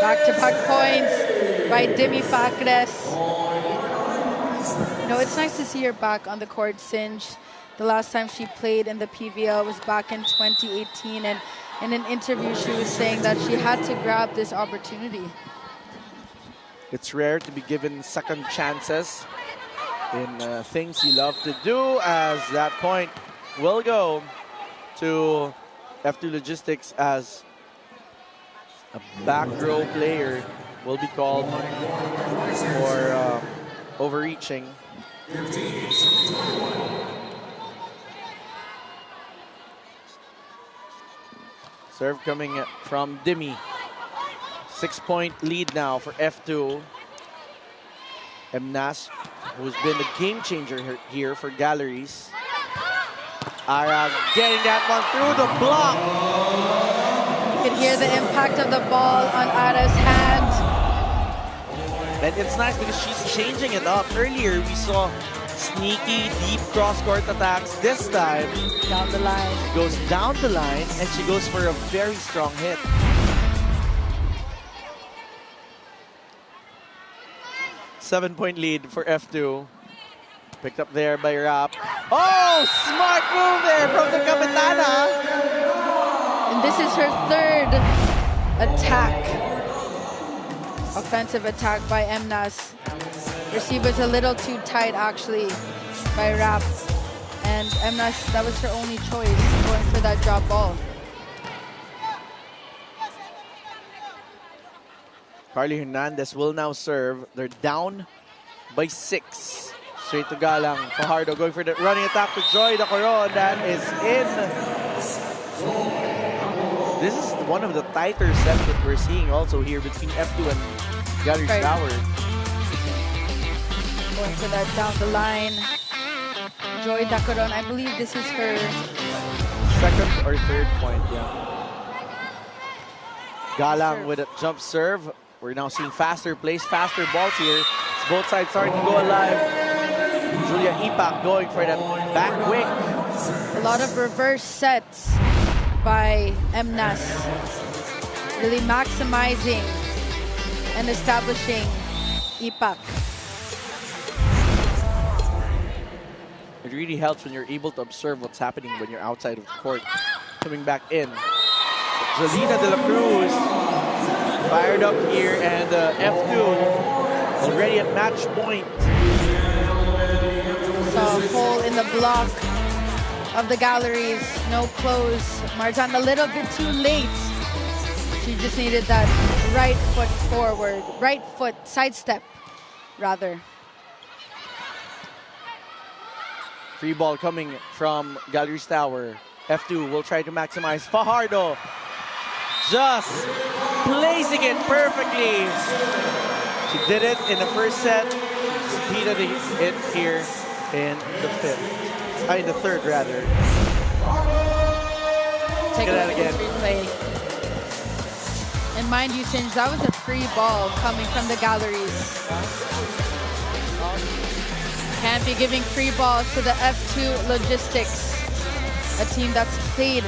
Back-to-back points by Demi Facres. You know, it's nice to see her back on the court since the last time she played in the PVL was back in 2018. And in an interview, she was saying that she had to grab this opportunity. It's rare to be given second chances in things you love to do, as that point will go to F2 Logistics as a back row player will be called for overreaching. Serve coming from Demi. 6-point lead now for F2. Emnas, who's been a game changer here for Galeries. Ara getting that one through the block. You can hear the impact of the ball on Ara's hand. And it's nice because she's changing it up. Earlier, we saw Sneaky, deep cross-court attacks. This time, Down the line. she goes down the line and she goes for a very strong hit. Seven-point lead for F2. Picked up there by Rap. Oh, smart move there from the Capitana. And this is her third attack. Offensive attack by MNAS. Receiver's a little too tight actually by Rap. And MNAS, that was her only choice, going for that drop ball. Carly Hernandez will now serve. They're down by 6. Straight to Galang. Fajardo going for the running attack to Joy Dacoron. That is in. This is one of the tighter sets that we're seeing also here between F2 and Galeries Right. Tower. Going for that down the line. Joy Dacoron, I believe this is her Second or third point, yeah. Galang with a jump serve. We're now seeing faster plays, faster balls here. It's both sides starting to go alive. Julia Ipak going for that back quick. a lot of reverse sets by MNAS. Really maximizing and establishing Ipak. It really helps when you're able to observe what's happening when you're outside of the court. Coming back in. Jolina de la Cruz fired up here, and F2 already at match point. Saw a hole in the block of the Galleries. No close. Marjan a little bit too late. She just needed that right foot forward. Right foot sidestep, rather. Free ball coming from Galeries Tower. F2 will try to maximize. Fajardo just placing it perfectly. She did it in the first set. Repeated it here in the third rather. Take Look at that a look at again. this replay. And mind you, Singe, that was a free ball coming from the Galleries. Can't be giving free balls to the F2 Logistics, a team that's played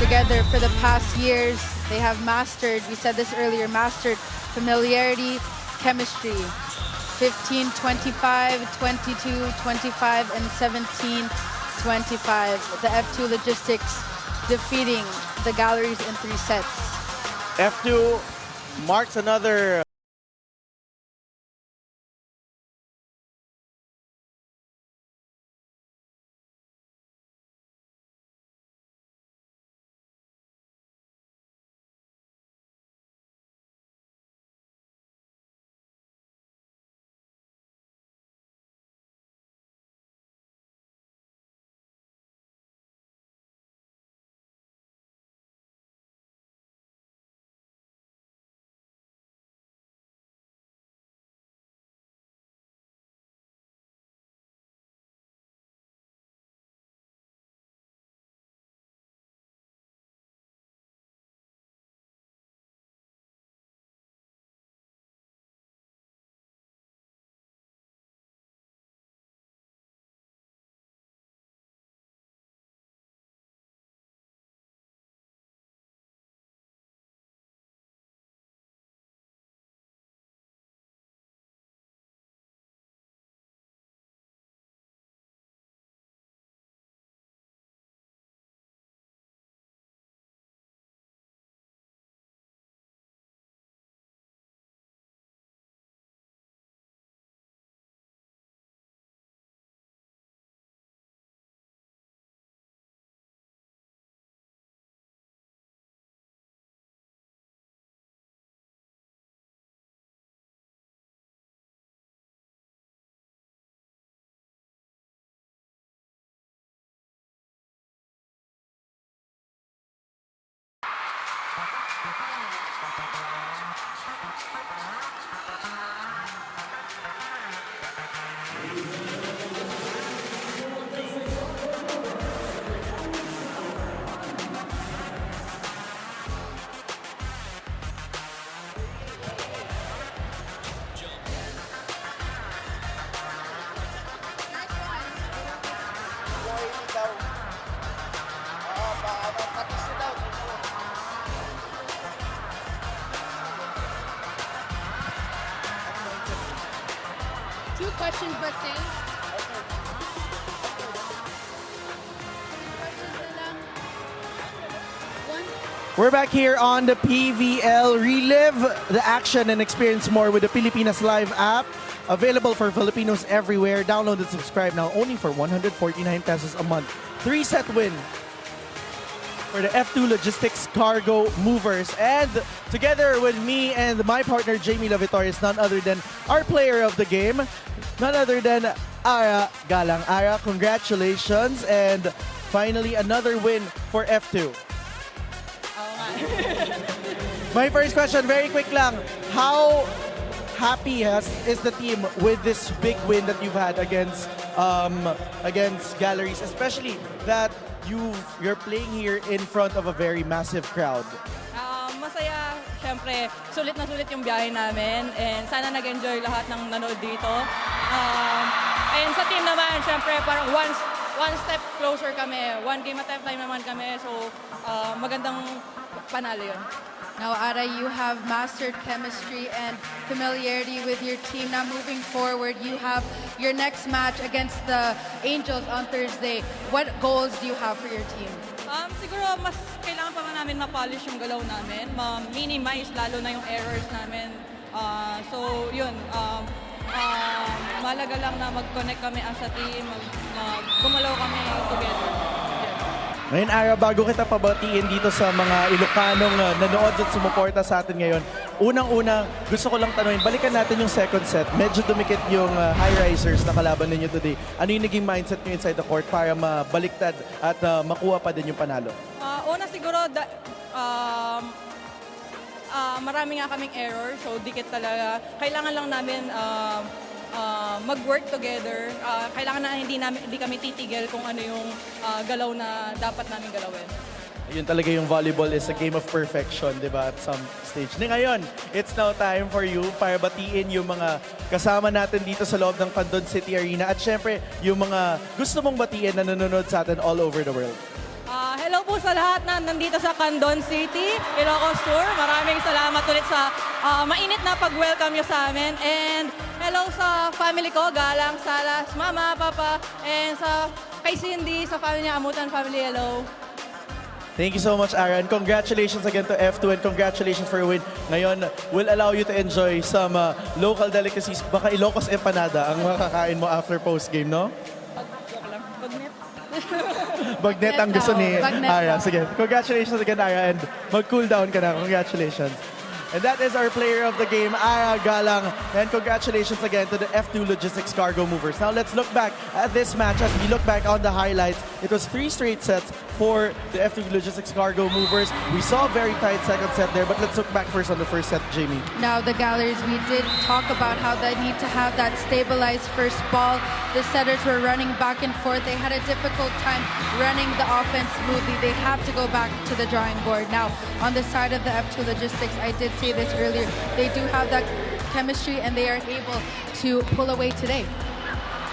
together for the past years. They have mastered, we said this earlier, mastered familiarity, chemistry. 15-25, 22-25, and 17-25. The F2 Logistics defeating the Galleries in 3 sets. F2 marks another questions, but say. We're back here on the PVL. Relive the action and experience more with the Pilipinas Live app. Available for Filipinos everywhere. Download and subscribe now only for 149 pesos a month. 3-set win for the F2 Logistics Cargo Movers. And together with me and my partner Jamie Lavitoria is none other than our player of the game, none other than Ara Galang. Ara, congratulations, and finally another win for F2. My first question, very quick lang. How happy is the team with this big win that you've had against Galeries, especially that you're playing here in front of a very massive crowd? Masaya, syempre, sulit na sulit yung biyahe namin and sana nag-enjoy lahat ng nanood dito. And sa team naman, syempre, parang one step closer kami. One game at a time naman kami. So, magandang panalo yun. Now, Ara, you have mastered chemistry and familiarity with your team. Now, moving forward, you have your next match against the Angels on Thursday. What goals do you have for your team? Siguro, mas kailangan pa namin ma-polish yung galaw namin. Ma-minimize lalo na yung errors namin. So, yun. Malaga lang na mag-connect kami as a team. Gumalaw kami together. Ngayon, Ara, bago kita pabatiin dito sa mga Ilocanong nanood at sumuporta sa atin ngayon, unang-una, gusto ko lang tanungin, balikan natin yung second set. Medyo dumikit yung Highrisers na kalaban ninyo today. Ano yung naging mindset nyo inside the court para mabaliktad at makuha pa din yung panalo? Una siguro, marami nga kaming error, so dikit talaga. Kailangan lang namin mag-work together. Kailangan na hindi kami titigil kung ano yung galaw na dapat namin galawin. Yun talaga yung volleyball is a game of perfection, di ba, at some stage. Ngayon, it's now time for you para batiin yung mga kasama natin dito sa loob ng Candon City Arena at syempre, yung mga gusto mong batiin na nanonood sa atin all over the world. Hello po sa lahat na nandito sa Candon City, Ilocos Sur. Maraming salamat ulit sa mainit na pag-welcome nyo sa amin. And hello sa family ko, Galang, Salas, Mama, Papa, and kay Cindy, sa family niya, Amutan family, hello. Thank you so much, Aaron. Congratulations again to F2 and congratulations for your win. Ngayon, we'll allow you to enjoy some local delicacies. Baka Ilocos empanada ang makakain mo after post-game, no? Bagnet ang gusto ni Ara. Sige, congratulations again, Ara, and mag-cool down ka na. Congratulations. And that is our player of the game, Ara Galang. And congratulations again to the F2 Logistics Cargo Movers. Now let's look back at this match. As we look back on the highlights, it was 3 straight sets for the F2 Logistics Cargo Movers. We saw a very tight second set there, but let's look back first on the first set, Jamie. Now, the Galeries, we did talk about how they need to have that stabilized first ball. The setters were running back and forth. They had a difficult time running the offense smoothly. They have to go back to the drawing board. Now, on the side of the F2 Logistics, I did say this earlier, they do have that chemistry and they are able to pull away today.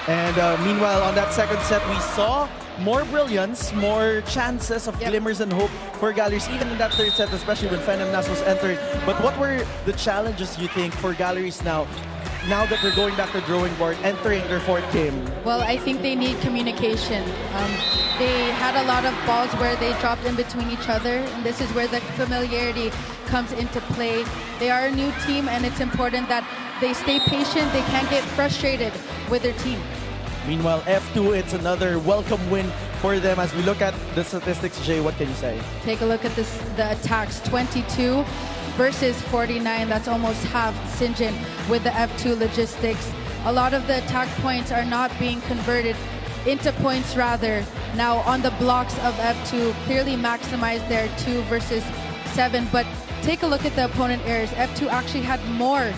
And meanwhile, on that second set, we saw more brilliance, more chances of glimmers and hope for Galeries, even in that third set, especially when Phenom Nas was entered. But what were the challenges, you think, for Galeries now that they're going back to the drawing board, entering their fourth game? Well, I think they need communication. They had a lot of balls where they dropped in between each other, and this is where the familiarity comes into play. They are a new team, and it's important that they stay patient. They can't get frustrated with their team. Meanwhile, F2, it's another welcome win for them. As we look at the statistics, Jay, what can you say? Take a look at the attacks. 22 versus 49. That's almost half Sinjin with the F2 Logistics. A lot of the attack points are not being converted into points rather. Now on the blocks of F2, clearly maximized their 2 versus 7. But take a look at the opponent errors. F2 actually had more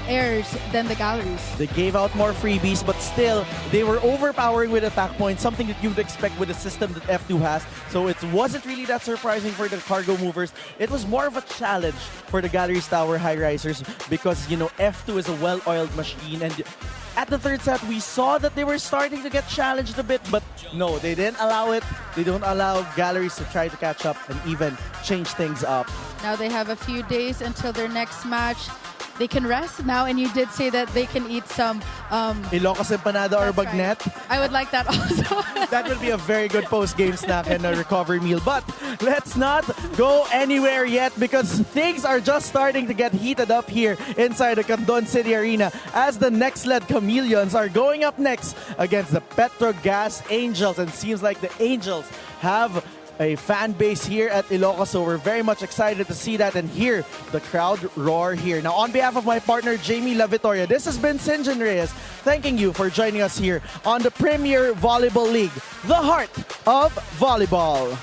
errors than the Galeries. They gave out more freebies, but still, they were overpowering with attack points, something that you would expect with the system that F2 has. So it wasn't really that surprising for the Cargo Movers. It was more of a challenge for the Galeries Tower Highrisers because, you know, F2 is a well-oiled machine. And at the third set, we saw that they were starting to get challenged a bit, but no, they didn't allow it. They don't allow Galeries to try to catch up and even change things up. Now they have a few days until their next match. they can rest now, and you did say that they can eat some. Ilocos empanada or That's right. bagnet. I would like that also. That would be a very good post-game snack and a recovery meal. But let's not go anywhere yet because things are just starting to get heated up here inside the Candon City Arena as the next led Chameleons are going up next against the Petrogas Angels. And seems like the Angels have a fan base here at Ilocos, so we're very much excited to see that and hear the crowd roar here. Now, on behalf of my partner, Jamie La Victoria, this has been Sinjin Reyes, thanking you for joining us here on the Premier Volleyball League, the heart of volleyball.